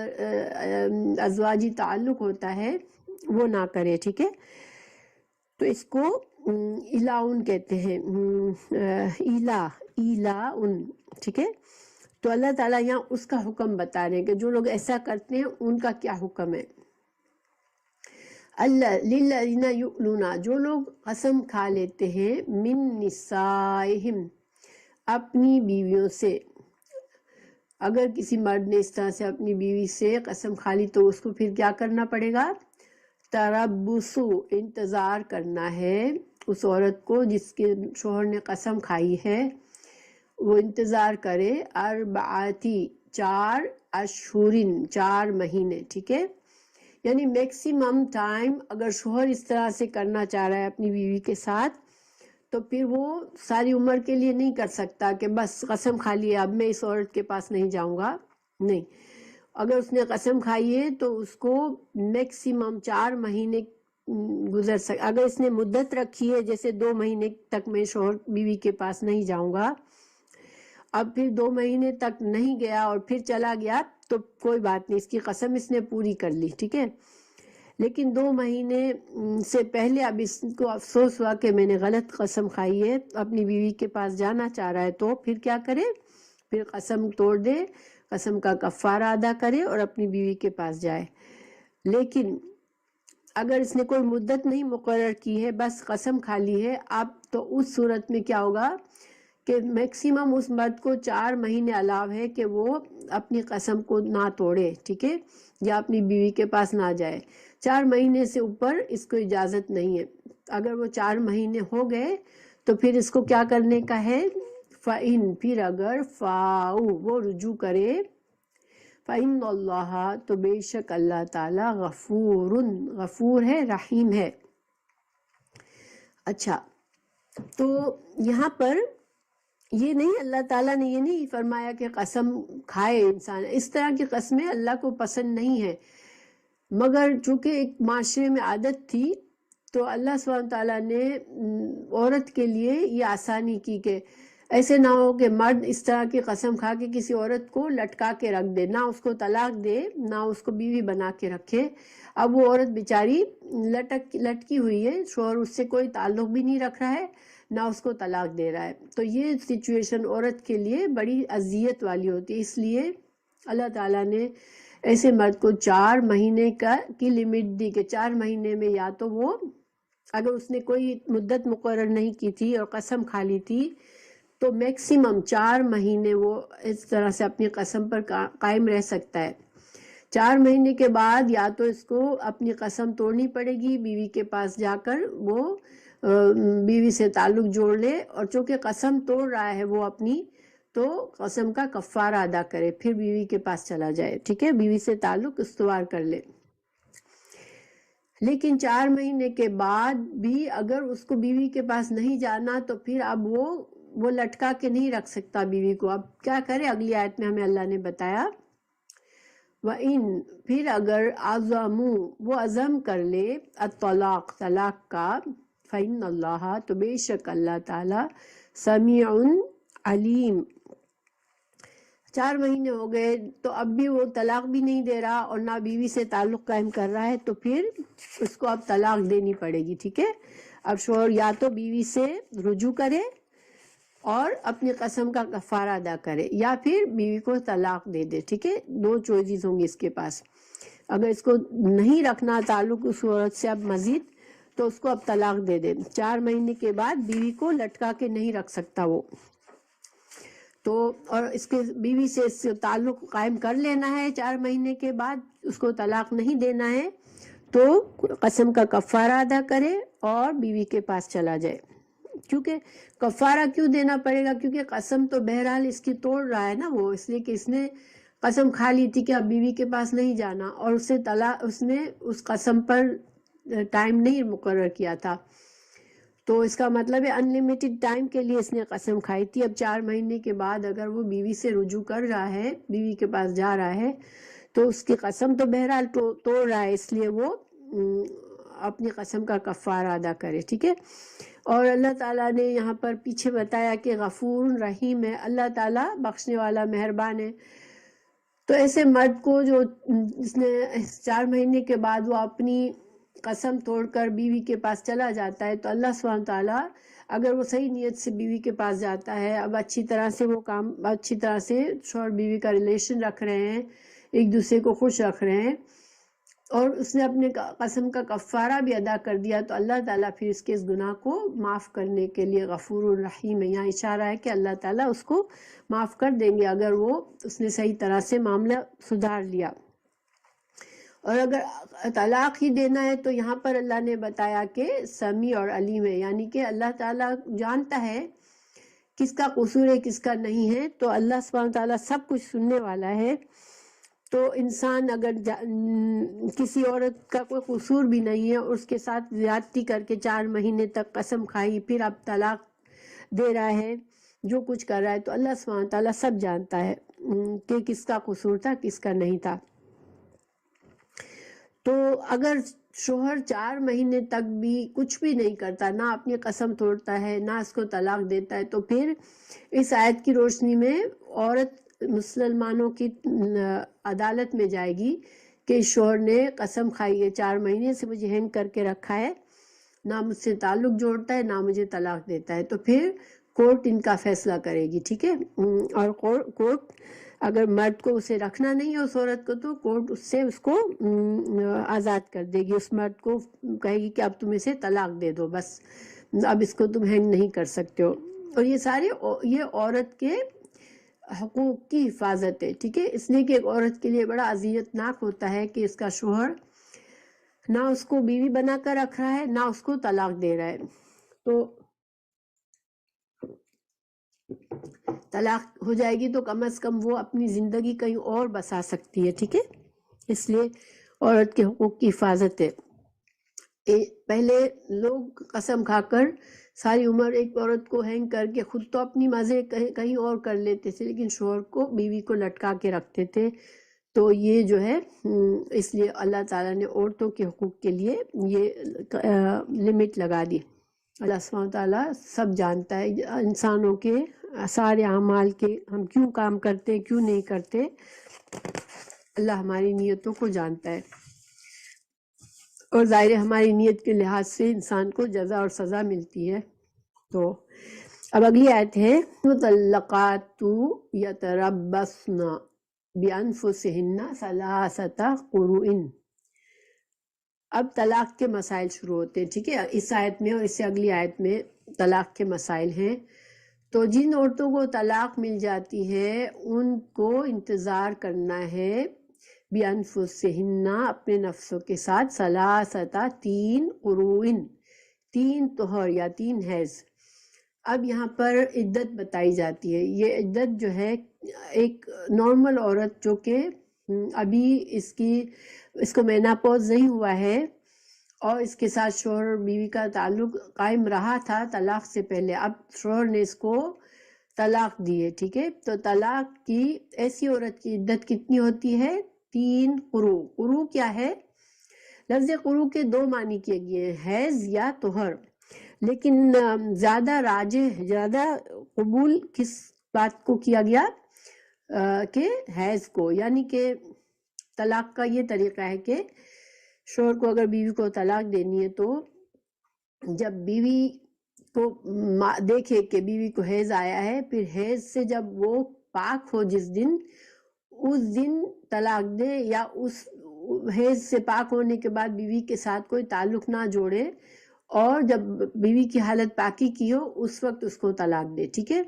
ازواجی تعلق ہوتا ہے وہ نہ کرے، ٹھیک ہے؟ تو اس کو ایلاؤن کہتے ہیں، ایلاؤن، ٹھیک ہے؟ تو اللہ تعالیٰ یہاں اس کا حکم بتا رہے ہیں کہ جو لوگ ایسا کرتے ہیں ان کا کیا حکم ہے۔ لِلَّذِينَ يُؤْلُونَ جو لوگ قسم کھا لیتے ہیں، من نسائہم اپنی بیویوں سے، اگر کسی مرد نے اس طرح سے اپنی بیوی سے قسم کھا لی تو اس کو پھر کیا کرنا پڑے گا؟ تربصو انتظار کرنا ہے اس عورت کو جس کے شوہر نے قسم کھائی ہے، وہ انتظار کرے، اربعاتی 4 اشہرن 4 مہینے، ٹھیک ہے؟ یعنی میکسیمم ٹائم اگر شوہر اس طرح سے کرنا چاہ رہا ہے اپنی بیوی کے ساتھ تو پھر وہ ساری عمر کے لیے نہیں کر سکتا کہ بس قسم کھا لی اب میں اس عورت کے پاس نہیں جاؤں گا، نہیں، اگر اس نے قسم کھائی ہے تو اس کو میکسیمم 4 مہینے گزر اگر اس نے مدت رکھی ہے جیسے 2 مہینے تک میں شوہر بیوی کے پاس نہیں جاؤں گا، اب پھر 2 مہینے تک نہیں گیا اور پھر چلا گیا تو کوئی بات نہیں، اس کی قسم اس نے پوری کر لی، ٹھیک ہے؟ لیکن 2 مہینے سے پہلے اب اس کو افسوس ہوا کہ میں نے غلط قسم کھائی ہے، اپنی بیوی کے پاس جانا چاہ رہا ہے، تو پھر کیا کرے؟ پھر قسم توڑ دے، قسم کا کفارہ ادا کرے اور اپنی بیوی کے پاس جائے۔ لیکن اگر اس نے کوئی مدت نہیں مقرر کی ہے، بس قسم کھا لی ہے، اب تو اس صورت میں کیا ہوگا کہ میکسیمم اس مرد کو 4 مہینے الاؤ ہے کہ وہ اپنی قسم کو نہ توڑے، ٹھیک ہے؟ یا اپنی بیوی کے پاس نہ جائے، 4 مہینے سے اوپر اس کو اجازت نہیں ہے۔ اگر وہ 4 مہینے ہو گئے تو پھر اس کو کیا کرنے کا ہے؟ فَإِن پھر اگر فَاؤ وہ رجوع کرے، فَإِنَّ اللَّهَ تو بے شک اللہ تعالی غفور ہے، رحیم ہے۔ اچھا، تو یہاں پر یہ نہیں، اللہ تعالیٰ نے یہ نہیں فرمایا کہ قسم کھائے انسان، اس طرح کی قسمیں اللہ کو پسند نہیں ہے، مگر چونکہ ایک معاشرے میں عادت تھی تو اللہ سبحانہ تعالیٰ نے عورت کے لیے یہ آسانی کی کہ ایسے نہ ہو کہ مرد اس طرح کی قسم کھا کے کسی عورت کو لٹکا کے رکھ دے، نہ اس کو طلاق دے نہ اس کو بیوی بنا کے رکھے۔ اب وہ عورت بیچاری لٹکی ہوئی ہے، شوہر اس سے کوئی تعلق بھی نہیں رکھ رہا ہے، نہ اس کو طلاق دے رہا ہے، تو یہ سچویشن عورت کے لیے بڑی اذیت والی ہوتی ہے۔ اس لیے اللہ تعالیٰ نے ایسے مرد کو 4 مہینے کی لمٹ دی کہ 4 مہینے میں یا تو وہ، اگر اس نے کوئی مدت مقرر نہیں کی تھی اور قسم کھا لی تھی تو میکسیمم 4 مہینے وہ اس طرح سے اپنی قسم پر قائم رہ سکتا ہے۔ 4 مہینے کے بعد یا تو اس کو اپنی قسم توڑنی پڑے گی، بیوی کے پاس جا کر وہ بیوی سے تعلق جوڑ لے، اور چونکہ قسم توڑ رہا ہے وہ اپنی، تو قسم کا کفارہ ادا کرے، پھر بیوی کے پاس چلا جائے، ٹھیک ہے، بیوی سے تعلق استوار کر لے۔ لیکن 4 مہینے کے بعد بھی اگر اس کو بیوی کے پاس نہیں جانا تو پھر اب وہ لٹکا کے نہیں رکھ سکتا بیوی کو۔ اب کیا کرے؟ اگلی آیت میں ہمیں اللہ نے بتایا وَإِن، پھر اگر عَزَمُوا، وہ عزم کر لے، الطلاق، طلاق کا، فَإِنَّ اللَّهَ، تو بے شک اللہ تعالیٰ، سمیع علیم۔ 4 مہینے ہو گئے تو اب بھی وہ طلاق بھی نہیں دے رہا اور نہ بیوی سے تعلق قائم کر رہا ہے، تو پھر اس کو اب طلاق دینی پڑے گی، ٹھیک ہے۔ اب شوہر یا تو بیوی سے رجوع کرے اور اپنی قسم کا کفارہ ادا کرے، یا پھر بیوی کو طلاق دے دے، ٹھیک ہے، 2 چوائسز ہوں گی اس کے پاس۔ اگر اس کو نہیں رکھنا تعلق اس عورت سے اب مزید، تو اس کو اب طلاق دے دے۔ 4 مہینے کے بعد بیوی کو لٹکا کے نہیں رکھ سکتا وہ تو، اور اس کے بیوی سے اس تعلق قائم کر لینا ہے 4 مہینے کے بعد، اس کو طلاق نہیں دینا ہے، تو قسم کا کفارہ ادا کرے اور بیوی کے پاس چلا جائے۔ کیونکہ کفارہ کیوں دینا پڑے گا؟ کیونکہ قسم تو بہرحال اس کی توڑ رہا ہے نا وہ، اس لیے کہ اس نے قسم کھا لی تھی کہ اب بیوی کے پاس نہیں جانا، اور اس نے اس قسم پر ٹائم نہیں مقرر کیا تھا، تو اس کا مطلب ہے انلیمیٹڈ ٹائم کے لیے اس نے قسم کھائی تھی۔ اب 4 مہینے کے بعد اگر وہ بیوی سے رجوع کر رہا ہے، بیوی کے پاس جا رہا ہے، تو اس کی قسم تو بہرحال توڑ رہا ہے، اس لیے وہ اپنی قسم کا کفارہ ادا کرے، ٹھیک ہے۔ اور اللہ تعالیٰ نے یہاں پر پیچھے بتایا کہ غفور رحیم ہے، اللہ تعالیٰ بخشنے والا مہربان ہے۔ تو ایسے مرد کو جو اس نے 4 مہینے کے بعد وہ اپنی قسم توڑ کر بیوی کے پاس چلا جاتا ہے، تو اللہ سبحانہ تعالیٰ اگر وہ صحیح نیت سے بیوی کے پاس جاتا ہے، اب اچھی طرح سے وہ کام، اچھی طرح سے شوہر بیوی کا ریلیشن رکھ رہے ہیں، ایک دوسرے کو خوش رکھ رہے ہیں، اور اس نے اپنے قسم کا کفارہ بھی ادا کر دیا، تو اللہ تعالیٰ پھر اس کے اس گناہ کو معاف کرنے کے لیے غفور الرحیم ہے۔ یہاں اشارہ ہے کہ اللہ تعالیٰ اس کو معاف کر دیں گے اگر اس نے صحیح طرح سے معاملہ سدھار لیا۔ اور اگر طلاق ہی دینا ہے تو یہاں پر اللہ نے بتایا کہ سمیع اور علیم ہے، یعنی کہ اللہ تعالیٰ جانتا ہے کس کا قصور ہے کس کا نہیں ہے، تو اللہ سبحانہ تعالیٰ سب کچھ سننے والا ہے۔ تو انسان اگر کسی عورت کا کوئی قصور بھی نہیں ہے اور اس کے ساتھ زیادتی کر کے 4 مہینے تک قسم کھائی، پھر اب طلاق دے رہا ہے، جو کچھ کر رہا ہے، تو اللہ سبحانہ تعالیٰ سب جانتا ہے کہ کس کا قصور تھا کس کا نہیں تھا۔ تو اگر شوہر 4 مہینے تک بھی کچھ بھی نہیں کرتا، نہ اپنی قسم توڑتا ہے، نہ اس کو طلاق دیتا ہے، تو پھر اس آیت کی روشنی میں عورت مسلمانوں کی عدالت میں جائے گی کہ شوہر نے قسم کھائی ہے 4 مہینے سے مجھے ہینگ کر کے رکھا ہے، نہ مجھ سے تعلق جوڑتا ہے نہ مجھے طلاق دیتا ہے، تو پھر کورٹ ان کا فیصلہ کرے گی، ٹھیک ہے۔ اور کورٹ اگر مرد کو اسے رکھنا نہیں ہے اس عورت کو، تو کورٹ اس سے اس کو آزاد کر دے گی، اس مرد کو کہے گی کہ اب تم اسے طلاق دے دو، بس اب اس کو تم ہینگ نہیں کر سکتے ہو۔ اور یہ عورت کے حقوق کی حفاظت ہے، ٹھیک ہے، اس لیے کہ ایک عورت کے لیے بڑا اذیت ناک ہوتا ہے کہ اس کا شوہر نہ اس کو بیوی بنا کر رکھ رہا ہے نہ اس کو طلاق دے رہا ہے، تو طلاق ہو جائے گی تو کم از کم وہ اپنی زندگی کہیں اور بسا سکتی ہے، ٹھیک ہے، اس لیے عورت کے حقوق کی حفاظت ہے۔ پہلے لوگ قسم کھا کر ساری عمر ایک عورت کو ہینگ کر کے خود تو اپنی مزے کہیں اور کر لیتے تھے، لیکن شوہر کو بیوی کو لٹکا کے رکھتے تھے، تو یہ جو ہے اس لیے اللہ تعالیٰ نے عورتوں کے حقوق کے لیے یہ لمٹ لگا دی۔ اللہ سبحانہ تعالیٰ سب جانتا ہے انسانوں کے سارے اعمال کے، ہم کیوں کام کرتے کیوں نہیں کرتے، اللہ ہماری نیتوں کو جانتا ہے، اور ظاہر ہے ہماری نیت کے لحاظ سے انسان کو جزا اور سزا ملتی ہے۔ تو اب اگلی آیت ہے مطلقات یتربصن بانفسہن ثلاثۃ قروء۔ اب طلاق کے مسائل شروع ہوتے ہیں، ٹھیک ہے، اس آیت میں اور اس سے اگلی آیت میں طلاق کے مسائل ہیں۔ تو جن عورتوں کو طلاق مل جاتی ہے ان کو انتظار کرنا ہے بانفسہن، اپنے نفسوں کے ساتھ، ثلاثۃ، 3 قروء، 3 طہر یا 3 حیض۔ اب یہاں پر عدت بتائی جاتی ہے۔ یہ عدت جو ہے ایک نارمل عورت جو کہ ابھی اس کو میناپوز نہیں ہوا ہے اور اس کے ساتھ شوہر اور بیوی کا تعلق قائم رہا تھا طلاق سے پہلے، اب شوہر نے اس کو طلاق دی ہے، ٹھیک ہے، تو طلاق کی ایسی عورت کی عدت کتنی ہوتی ہے؟ 3 قروء۔ قروء کیا ہے؟ لفظ قروء کے 2 معنی کیے گئے ہیں، حیض یا طہر، لیکن زیادہ راجح، زیادہ قبول کس بات کو کیا گیا کہ حیض کو، یعنی کہ طلاق کا یہ طریقہ ہے کہ شوہر کو اگر بیوی کو طلاق دینی ہے تو جب بیوی کو دیکھے کہ بیوی کو حیض آیا ہے، پھر حیض سے جب وہ پاک ہو جس دن، اس دن طلاق دے، یا اس حیض سے پاک ہونے کے بعد بیوی کے ساتھ کوئی تعلق نہ جوڑے، اور جب بیوی کی حالت پاکی کی ہو اس وقت اس کو طلاق دے، ٹھیک ہے۔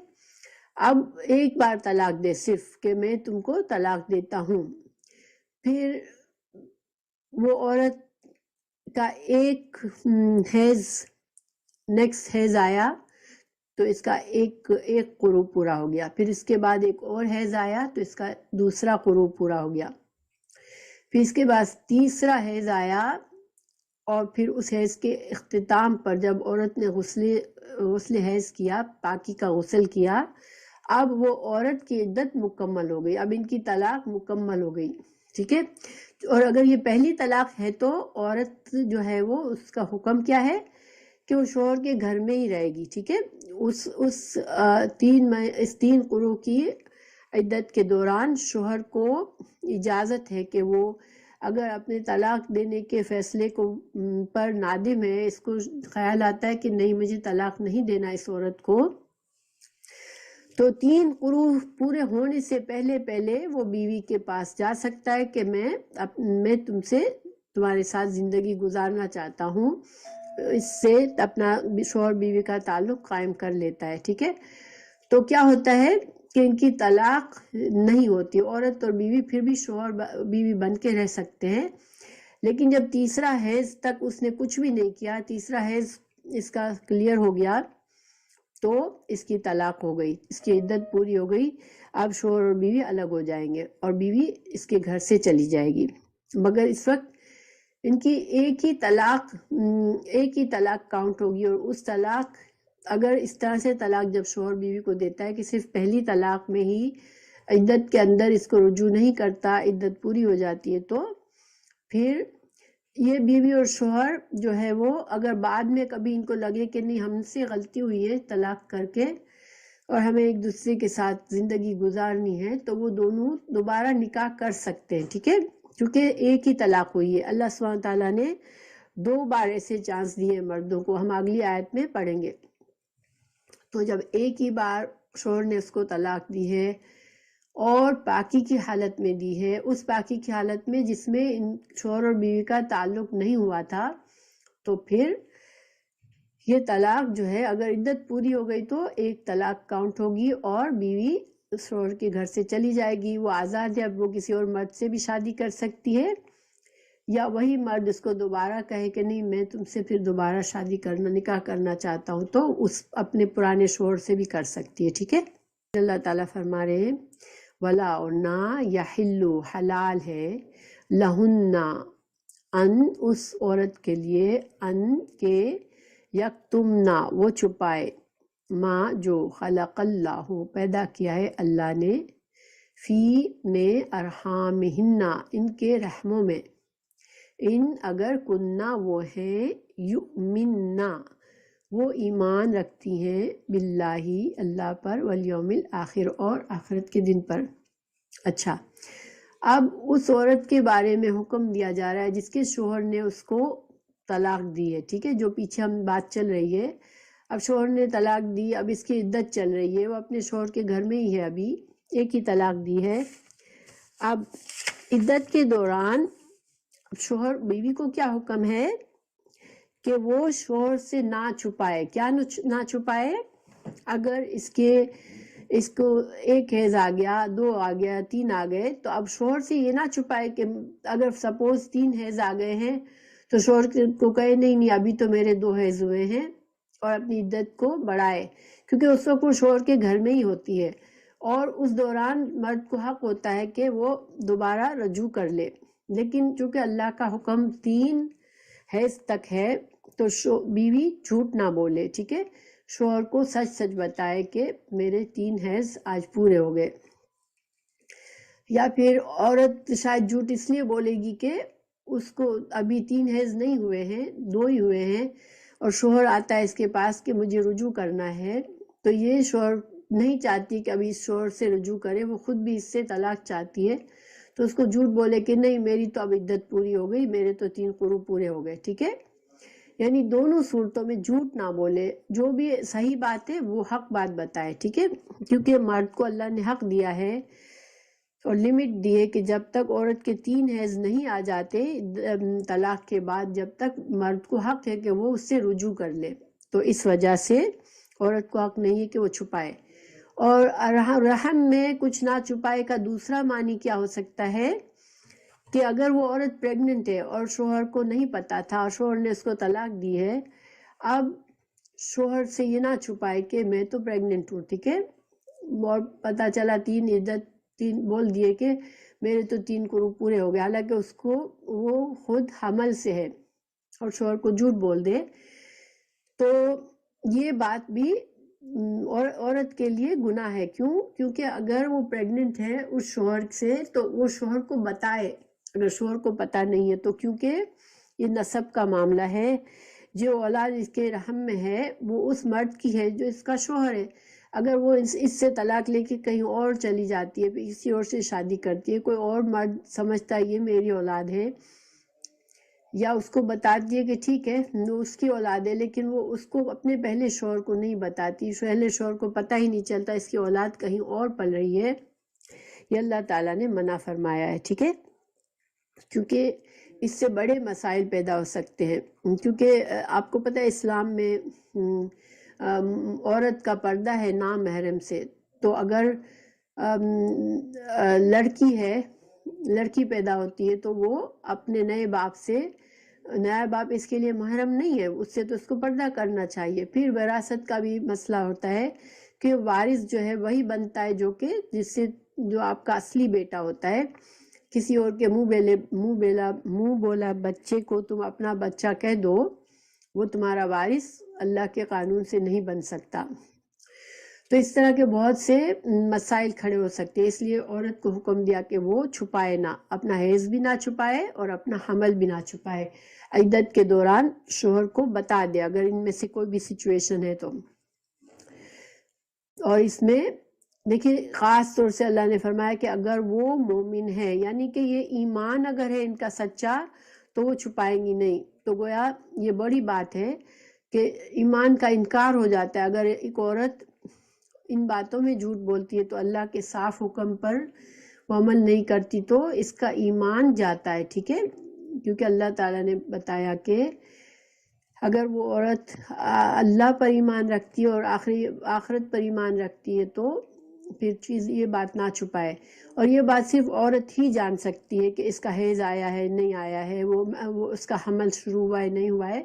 اب ایک بار طلاق دے صرف کہ میں تم کو طلاق دیتا ہوں، پھر وہ عورت کا ایک حیض، نیکسٹ حیض آیا تو اس کا ایک قروء پورا ہو گیا، پھر اس کے بعد ایک اور حیض آیا تو اس کا دوسرا قروء پورا ہو گیا، پھر اس کے بعد تیسرا حیض آیا، اور پھر اس حیض کے اختتام پر جب عورت نے غسل حیض کیا، پاکی کا غسل کیا، اب وہ عورت کی عدت مکمل ہو گئی، اب ان کی طلاق مکمل ہو گئی، ٹھیک ہے۔ اور اگر یہ پہلی طلاق ہے تو عورت جو ہے وہ اس کا حکم کیا ہے کہ وہ شوہر کے گھر میں ہی رہے گی، ٹھیک ہے۔ اس 3 قروء کی عدت کے دوران شوہر کو اجازت ہے کہ وہ اگر اپنے طلاق دینے کے فیصلے کو پر نادم ہے، اس کو خیال آتا ہے کہ نہیں مجھے طلاق نہیں دینا اس عورت کو، تو 3 قروء پورے ہونے سے پہلے وہ بیوی کے پاس جا سکتا ہے کہ میں تمہارے ساتھ زندگی گزارنا چاہتا ہوں، اس سے اپنا شوہر بیوی کا تعلق قائم کر لیتا ہے، ٹھیک ہے۔ تو کیا ہوتا ہے کہ ان کی طلاق نہیں ہوتی، عورت اور بیوی پھر بھی شوہر بیوی بن کے رہ سکتے ہیں، لیکن جب تیسرا حیض تک اس نے کچھ بھی نہیں کیا، تیسرا حیض اس کا کلیئر ہو گیا تو اس کی طلاق ہو گئی، اس کی عدت پوری ہو گئی، اب شوہر اور بیوی الگ ہو جائیں گے اور بیوی اس کے گھر سے چلی جائے گی، مگر اس وقت ان کی ایک ہی طلاق کاؤنٹ ہوگی، اور اس طلاق اگر اس طرح سے طلاق جب شوہر بیوی کو دیتا ہے کہ صرف پہلی طلاق میں ہی عدت کے اندر اس کو رجوع نہیں کرتا، عدت پوری ہو جاتی ہے، تو پھر یہ بیوی اور شوہر جو ہے وہ اگر بعد میں کبھی ان کو لگے کہ نہیں ہم سے غلطی ہوئی ہے طلاق کر کے اور ہمیں ایک دوسرے کے ساتھ زندگی گزارنی ہے، تو وہ دونوں دوبارہ نکاح کر سکتے ہیں، ٹھیک ہے، کیونکہ ایک ہی طلاق ہوئی ہے۔ اللہ سبحانہ تعالیٰ نے 2 بار ایسے چانس دیے مردوں کو، ہم اگلی آیت میں پڑھیں گے۔ تو جب ایک ہی بار شوہر نے اس کو طلاق دی ہے اور پاکی کی حالت میں دی ہے، اس پاکی کی حالت میں جس میں شوہر اور بیوی کا تعلق نہیں ہوا تھا، تو پھر یہ طلاق جو ہے اگر عدت پوری ہو گئی تو ایک طلاق کاؤنٹ ہوگی اور بیوی شوہر کے گھر سے چلی جائے گی، وہ آزاد ہے، اب وہ کسی اور مرد سے بھی شادی کر سکتی ہے، یا وہی مرد اس کو دوبارہ کہے کہ نہیں میں تم سے پھر دوبارہ شادی کرنا، نکاح کرنا چاہتا ہوں، تو اس اپنے پرانے شوہر سے بھی کر سکتی ہے، ٹھیک ہے۔ اللہ تعالیٰ فرما رہے ہیں ولا اور نہ یحلو حلال ہے لہنہ ان اس عورت کے لیے ان کے یکتمنا وہ چھپائے ما جو خلق اللہ پیدا کیا ہے اللہ نے فی میں ارحامہن ان کے رحموں میں، ان اگر کننا وہ ہیں، یؤمننا وہ ایمان رکھتی ہیں، باللہ اللہ پر، والیوم الآخر اور آخرت کے دن پر۔ اچھا، اب اس عورت کے بارے میں حکم دیا جا رہا ہے جس کے شوہر نے اس کو طلاق دی ہے، ٹھیک ہے، جو پیچھے ہم بات چل رہی ہے۔ اب شوہر نے طلاق دی، اب اس کی عدت چل رہی ہے، وہ اپنے شوہر کے گھر میں ہی ہے، ابھی ایک ہی طلاق دی ہے۔ اب عدت کے دوران شوہر بیوی کو کیا حکم ہے کہ وہ شوہر سے نہ چھپائے، کیا نہ چھپائے؟ اگر اس کو ایک حیض آ گیا، 2 آ گیا، 3 آ گئے، تو اب شوہر سے یہ نہ چھپائے کہ اگر سپوز 3 حیض آ گئے ہیں تو شوہر کو کہے نہیں ابھی تو میرے 2 حیض ہوئے ہیں، اور اپنی عدت کو بڑھائے، کیونکہ اس وقت وہ شوہر کے گھر میں ہی ہوتی ہے، اور اس دوران مرد کو حق ہوتا ہے کہ وہ دوبارہ رجوع کر لے۔ لیکن چونکہ اللہ کا حکم 3 حیض تک ہے تو بیوی جھوٹ نہ بولے، ٹھیک ہے، شوہر کو سچ سچ بتائے کہ میرے 3 حیض آج پورے ہو گئے۔ یا پھر عورت شاید جھوٹ اس لیے بولے گی کہ اس کو ابھی 3 حیض نہیں ہوئے ہیں، 2 ہی ہوئے ہیں، اور شوہر آتا ہے اس کے پاس کہ مجھے رجوع کرنا ہے، تو یہ شوہر نہیں چاہتی کہ ابھی اس شوہر سے رجوع کرے، وہ خود بھی اس سے طلاق چاہتی ہے، تو اس کو جھوٹ بولے کہ نہیں میری تو اب عدت پوری ہو گئی، میرے تو 3 قروء پورے ہو گئے، ٹھیک ہے۔ یعنی دونوں صورتوں میں جھوٹ نہ بولے، جو بھی صحیح بات ہے وہ حق بات بتائے، ٹھیک ہے، کیونکہ مرد کو اللہ نے حق دیا ہے اور لمٹ دی ہے کہ جب تک عورت کے 3 حیض نہیں آ جاتے طلاق کے بعد، جب تک مرد کو حق ہے کہ وہ اس سے رجوع کر لے، تو اس وجہ سے عورت کو حق نہیں ہے کہ وہ چھپائے۔ اور رحم میں کچھ نہ چھپائے کا دوسرا معنی کیا ہو سکتا ہے کہ اگر وہ عورت پریگننٹ ہے اور شوہر کو نہیں پتا تھا اور شوہر نے اس کو طلاق دی ہے، اب شوہر سے یہ نہ چھپائے کہ میں تو پریگننٹ ہوں، ٹھیک ہے، اور پتا چلا 3 بول دیے کہ میرے تو 3 قروء پورے ہو گئے، حالانکہ اس کو وہ خود حمل سے ہے، اور شوہر کو جھوٹ بول دے، تو یہ بات بھی عورت کے لیے گناہ ہے۔ کیونکہ اگر وہ پریگننٹ ہے اس شوہر سے تو وہ شوہر کو بتائے، اگر شوہر کو پتہ نہیں ہے تو، کیونکہ یہ نسب کا معاملہ ہے، جو اولاد اس کے رحم میں ہے وہ اس مرد کی ہے جو اس کا شوہر ہے۔ اگر وہ اس سے طلاق لے کے کہیں اور چلی جاتی ہے، کسی اور سے شادی کرتی ہے، کوئی اور مرد سمجھتا ہے یہ میری اولاد ہے، یا اس کو بتاتی ہے کہ ٹھیک ہے وہ اس کی اولاد ہے، لیکن وہ اس کو اپنے پہلے شوہر کو نہیں بتاتی، پہلے شوہر کو پتہ ہی نہیں چلتا اس کی اولاد کہیں اور پل رہی ہے، یہ اللہ تعالیٰ نے منع فرمایا ہے، ٹھیک ہے، کیونکہ اس سے بڑے مسائل پیدا ہو سکتے ہیں۔ کیونکہ آپ کو پتہ ہے اسلام میں عورت کا پردہ ہے نامحرم سے، تو اگر لڑکی ہے، لڑکی پیدا ہوتی ہے تو وہ اپنے نئے باپ سے، نیا باپ اس کے لیے محرم نہیں ہے، اس سے تو اس کو پردہ کرنا چاہیے۔ پھر وراثت کا بھی مسئلہ ہوتا ہے کہ وارث جو ہے وہی بنتا ہے جس سے جو آپ کا اصلی بیٹا ہوتا ہے۔ کسی اور کے منہ بولا بچے کو تم اپنا بچہ کہہ دو، وہ تمہارا وارث اللہ کے قانون سے نہیں بن سکتا۔ تو اس طرح کے بہت سے مسائل کھڑے ہو سکتے ہیں، اس لیے عورت کو حکم دیا کہ وہ چھپائے نہ، اپنا حیض بھی نہ چھپائے اور اپنا حمل بھی نہ چھپائے، عدت کے دوران شوہر کو بتا دے اگر ان میں سے کوئی بھی سچویشن ہے تو۔ اور اس میں دیکھیں خاص طور سے اللہ نے فرمایا کہ اگر وہ مومن ہے، یعنی کہ یہ ایمان اگر ہے ان کا سچا تو وہ چھپائیں گی نہیں۔ تو گویا یہ بڑی بات ہے کہ ایمان کا انکار ہو جاتا ہے اگر ایک عورت ان باتوں میں جھوٹ بولتی ہے تو اللہ کے صاف حکم پر وہ عمل نہیں کرتی تو اس کا ایمان جاتا ہے، ٹھیک ہے، کیونکہ اللہ تعالیٰ نے بتایا کہ اگر وہ عورت اللہ پر ایمان رکھتی ہے اور آخرت پر ایمان رکھتی ہے تو پھر یہ بات نہ چھپائے، اور یہ بات صرف عورت ہی جان سکتی ہے کہ اس کا حیض آیا ہے نہیں آیا ہے، وہ اس کا حمل شروع ہوا ہے نہیں ہوا ہے،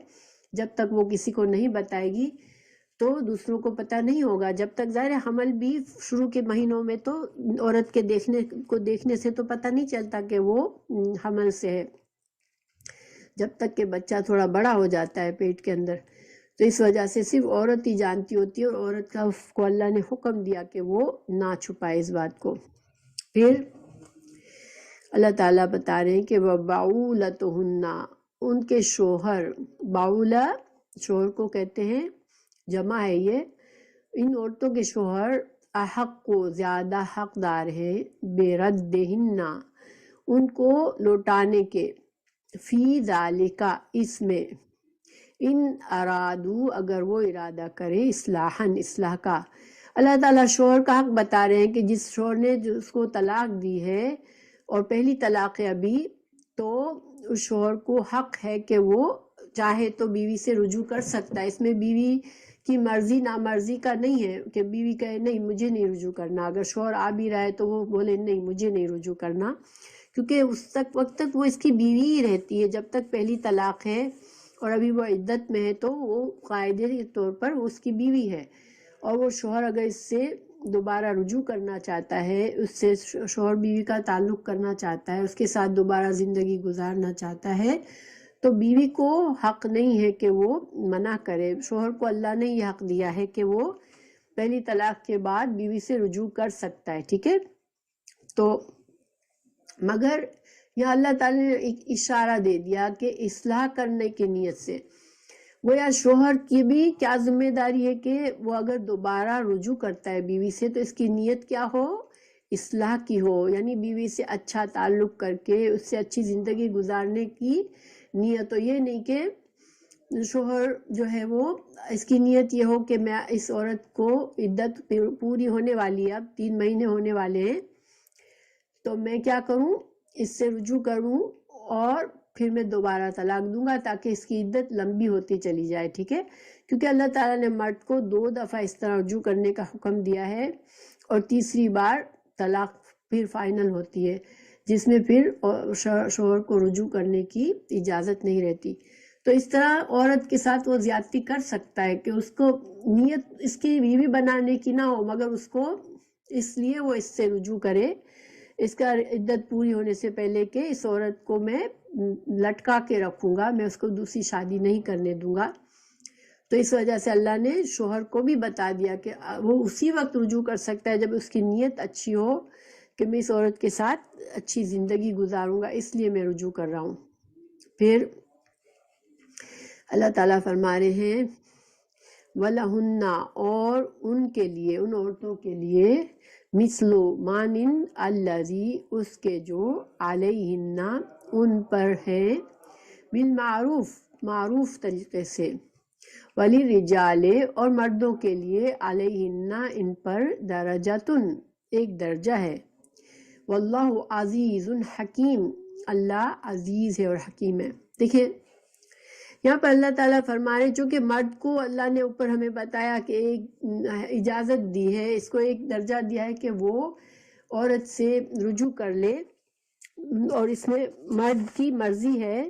جب تک وہ کسی کو نہیں بتائے گی تو دوسروں کو پتہ نہیں ہوگا۔ جب تک ظاہر حمل بھی شروع کے مہینوں میں تو عورت کے دیکھنے سے تو پتہ نہیں چلتا کہ وہ حمل سے ہے، جب تک کہ بچہ تھوڑا بڑا ہو جاتا ہے پیٹ کے اندر، تو اس وجہ سے صرف عورت ہی جانتی ہوتی ہے، اور عورت کو اللہ نے حکم دیا کہ وہ نہ چھپائے اس بات کو۔ پھر اللہ تعالیٰ بتا رہے ہیں کہ وَبَعُولَتُهُنَّ، ان کے شوہر، باؤلا شوہر کو کہتے ہیں، جمع ہے یہ، ان عورتوں کے شوہر احق کو زیادہ حقدار ہیں بِرَدِّهِنَّ، ان کو لوٹانے کے، فی ذالک، اس میں، ان ارادو، اگر وہ ارادہ کرے، اصلاح کا۔ اللہ تعالیٰ شوہر کا حق بتا رہے ہیں کہ جس شوہر نے اس کو طلاق دی ہے اور پہلی طلاق ہے ابھی، تو اس شوہر کو حق ہے کہ وہ چاہے تو بیوی سے رجوع کر سکتا ہے۔ اس میں بیوی کی مرضی نامرضی کا نہیں ہے کہ بیوی کہے نہیں مجھے نہیں رجوع کرنا، اگر شوہر آ بھی رہا ہے تو وہ بولے نہیں مجھے نہیں رجوع کرنا، کیونکہ اس وقت تک وہ اس کی بیوی ہی رہتی ہے جب تک پہلی طلاق ہے اور ابھی وہ عدت میں ہے، تو وہ قاعدے کے طور پر وہ اس کی بیوی ہے، اور وہ شوہر اگر اس سے دوبارہ رجوع کرنا چاہتا ہے، اس سے شوہر بیوی کا تعلق کرنا چاہتا ہے، اس کے ساتھ دوبارہ زندگی گزارنا چاہتا ہے، تو بیوی کو حق نہیں ہے کہ وہ منع کرے۔ شوہر کو اللہ نے یہ حق دیا ہے کہ وہ پہلی طلاق کے بعد بیوی سے رجوع کر سکتا ہے، ٹھیک ہے۔ تو مگر یہاں اللہ تعالیٰ نے ایک اشارہ دے دیا کہ اصلاح کرنے کی نیت سے، گویا شوہر کی بھی کیا ذمہ داری ہے کہ وہ اگر دوبارہ رجوع کرتا ہے بیوی سے تو اس کی نیت کیا ہو، اصلاح کی ہو، یعنی بیوی سے اچھا تعلق کر کے اس سے اچھی زندگی گزارنے کی نیت، تو یہ نہیں کہ شوہر جو ہے وہ اس کی نیت یہ ہو کہ میں اس عورت کو عدت پوری ہونے والی ہے، اب 3 مہینے ہونے والے ہیں، تو میں کیا کروں، اس سے رجوع کروں اور پھر میں دوبارہ طلاق دوں گا تاکہ اس کی عدت لمبی ہوتی چلی جائے، ٹھیک ہے۔ کیونکہ اللہ تعالیٰ نے مرد کو 2 دفعہ اس طرح رجوع کرنے کا حکم دیا ہے، اور تیسری بار طلاق پھر فائنل ہوتی ہے، جس میں پھر شوہر کو رجوع کرنے کی اجازت نہیں رہتی۔ تو اس طرح عورت کے ساتھ وہ زیادتی کر سکتا ہے کہ اس کو نیت اس کی بیوی بنانے کی نہ ہو، مگر اس کو اس لیے وہ اس سے رجوع کرے، اس کا عدت پوری ہونے سے پہلے کہ اس عورت کو میں لٹکا کے رکھوں گا، میں اس کو دوسری شادی نہیں کرنے دوں گا۔ تو اس وجہ سے اللہ نے شوہر کو بھی بتا دیا کہ وہ اسی وقت رجوع کر سکتا ہے جب اس کی نیت اچھی ہو کہ میں اس عورت کے ساتھ اچھی زندگی گزاروں گا، اس لیے میں رجوع کر رہا ہوں۔ پھر اللہ تعالیٰ فرما رہے ہیں وَلَهُنَّ، اور ان کے لیے، ان عورتوں کے لیے، مثل مانن الذی، اس کے جو، علیہن، ان پر ہے، بالمعروف، معروف طریقے سے، وَلِلرِّجَالِ، اور مردوں کے لیے، علیہن، ان پر، درجۃ، ایک درجہ ہے، واللہ عزیز حکیم، اللہ عزیز ہے اور حکیم ہے۔ دیکھیں یہاں پر اللہ تعالیٰ فرما رہے چونکہ مرد کو اللہ نے اوپر ہمیں بتایا کہ ایک اجازت دی ہے، اس کو ایک درجہ دیا ہے کہ وہ عورت سے رجوع کر لے، اور اس میں مرد کی مرضی ہے،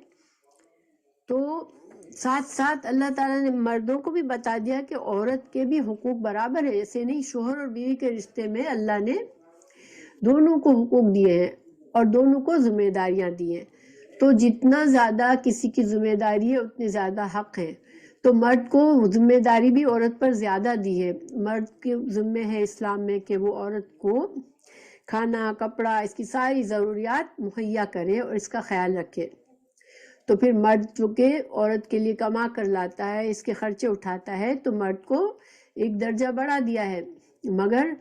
تو ساتھ ساتھ اللہ تعالیٰ نے مردوں کو بھی بتا دیا کہ عورت کے بھی حقوق برابر ہے، ایسے نہیں، شوہر اور بیوی کے رشتے میں اللہ نے دونوں کو حقوق دیے ہیں اور دونوں کو ذمہ داریاں دی ہیں، تو جتنا زیادہ کسی کی ذمہ داری ہے اتنے زیادہ حق ہیں، تو مرد کو ذمہ داری بھی عورت پر زیادہ دی ہے، مرد کے ذمہ ہے اسلام میں کہ وہ عورت کو کھانا کپڑا اس کی ساری ضروریات مہیا کرے اور اس کا خیال رکھے، تو پھر مرد چونکہ عورت کے لیے کما کر لاتا ہے، اس کے خرچے اٹھاتا ہے، تو مرد کو ایک درجہ بڑھا دیا ہے، مگر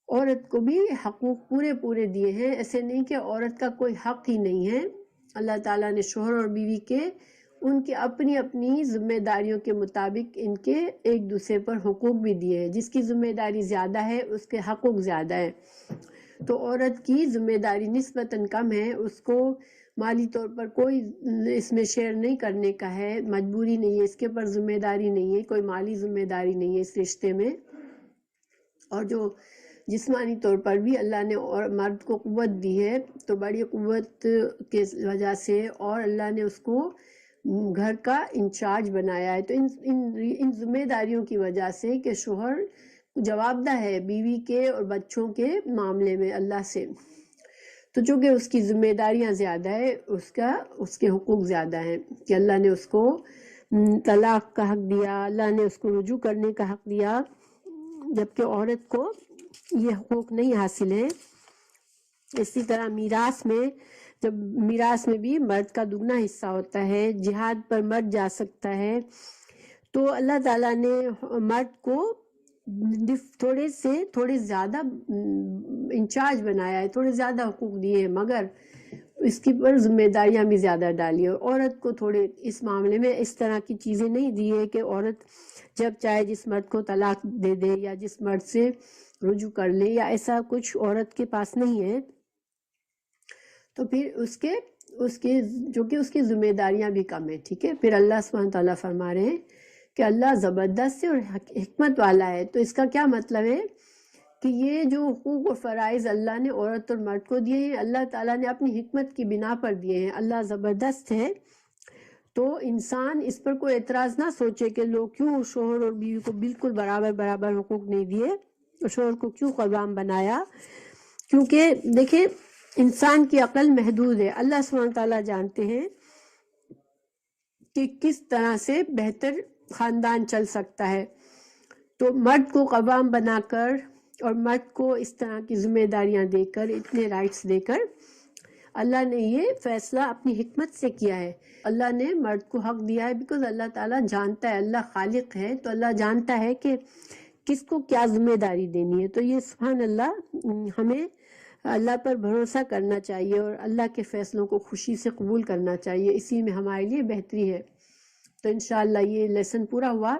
عورت کو بھی حقوق پورے دیے ہیں، ایسے نہیں کہ عورت کا کوئی حق ہی نہیں ہے۔ اللہ تعالیٰ نے شوہر اور بیوی کے ان کے اپنی اپنی ذمہ داریوں کے مطابق ان کے ایک دوسرے پر حقوق بھی دیے ہیں، جس کی ذمہ داری زیادہ ہے اس کے حقوق زیادہ ہیں، تو عورت کی ذمہ داری نسبتاً کم ہے، اس کو مالی طور پر کوئی اس میں شیئر نہیں کرنے کا ہے، مجبوری نہیں ہے، اس کے اوپر ذمہ داری نہیں ہے، کوئی مالی ذمہ داری نہیں ہے اس رشتے میں، اور جو جسمانی طور پر بھی اللہ نے اور مرد کو قوت دی ہے، تو بڑی قوت کے وجہ سے، اور اللہ نے اس کو گھر کا انچارج بنایا ہے، تو ان ذمہ داریوں کی وجہ سے کہ شوہر جواب دہ ہے بیوی کے اور بچوں کے معاملے میں اللہ سے، تو چونکہ اس کی ذمہ داریاں زیادہ ہے، اس کے حقوق زیادہ ہیں کہ اللہ نے اس کو طلاق کا حق دیا، اللہ نے اس کو رجوع کرنے کا حق دیا، جبکہ عورت کو یہ حقوق نہیں حاصل ہیں، اسی طرح میراث میں، جب میراث میں بھی مرد کا دگنا حصہ ہوتا ہے، جہاد پر مرد جا سکتا ہے، تو اللہ تعالیٰ نے مرد کو تھوڑے زیادہ انچارج بنایا ہے، تھوڑے زیادہ حقوق دیے ہیں، مگر اس کی پر ذمہ داریاں بھی زیادہ ڈالی ہے، اور عورت کو تھوڑے اس معاملے میں اس طرح کی چیزیں نہیں دی ہے کہ عورت جب چاہے جس مرد کو طلاق دے دے یا جس مرد سے رجوع کر لے، یا ایسا کچھ عورت کے پاس نہیں ہے۔ تو پھر اس کے جو کہ اس کی ذمہ داریاں بھی کم ہیں، ٹھیک ہے۔ پھر اللہ سبحانہ تعالیٰ فرما رہے ہیں کہ اللہ زبردست ہے اور حکمت والا ہے۔ تو اس کا کیا مطلب ہے کہ یہ جو حقوق و فرائض اللہ نے عورت اور مرد کو دیے ہیں، اللہ تعالیٰ نے اپنی حکمت کی بنا پر دیے ہیں۔ اللہ زبردست ہے، تو انسان اس پر کوئی اعتراض نہ سوچے کہ لوگ کیوں شوہر اور بیوی کو بالکل برابر حقوق نہیں دیے، شوہر کو کیوں قوام بنایا، کیونکہ دیکھیں انسان کی عقل محدود ہے۔ اللہ سبحانہ تعالیٰ جانتے ہیں کہ کس طرح سے بہتر خاندان چل سکتا ہے، تو مرد کو قوام بنا کر اور مرد کو اس طرح کی ذمہ داریاں دے کر، اتنے رائٹس دے کر، اللہ نے یہ فیصلہ اپنی حکمت سے کیا ہے۔ اللہ نے مرد کو حق دیا ہے بیکاز اللہ تعالیٰ جانتا ہے، اللہ خالق ہے تو اللہ جانتا ہے کہ کس کو کیا ذمہ داری دینی ہے۔ تو یہ سبحان اللہ، ہمیں اللہ پر بھروسہ کرنا چاہیے اور اللہ کے فیصلوں کو خوشی سے قبول کرنا چاہیے، اسی میں ہمارے لیے بہتری ہے۔ تو انشاءاللہ یہ لیسن پورا ہوا۔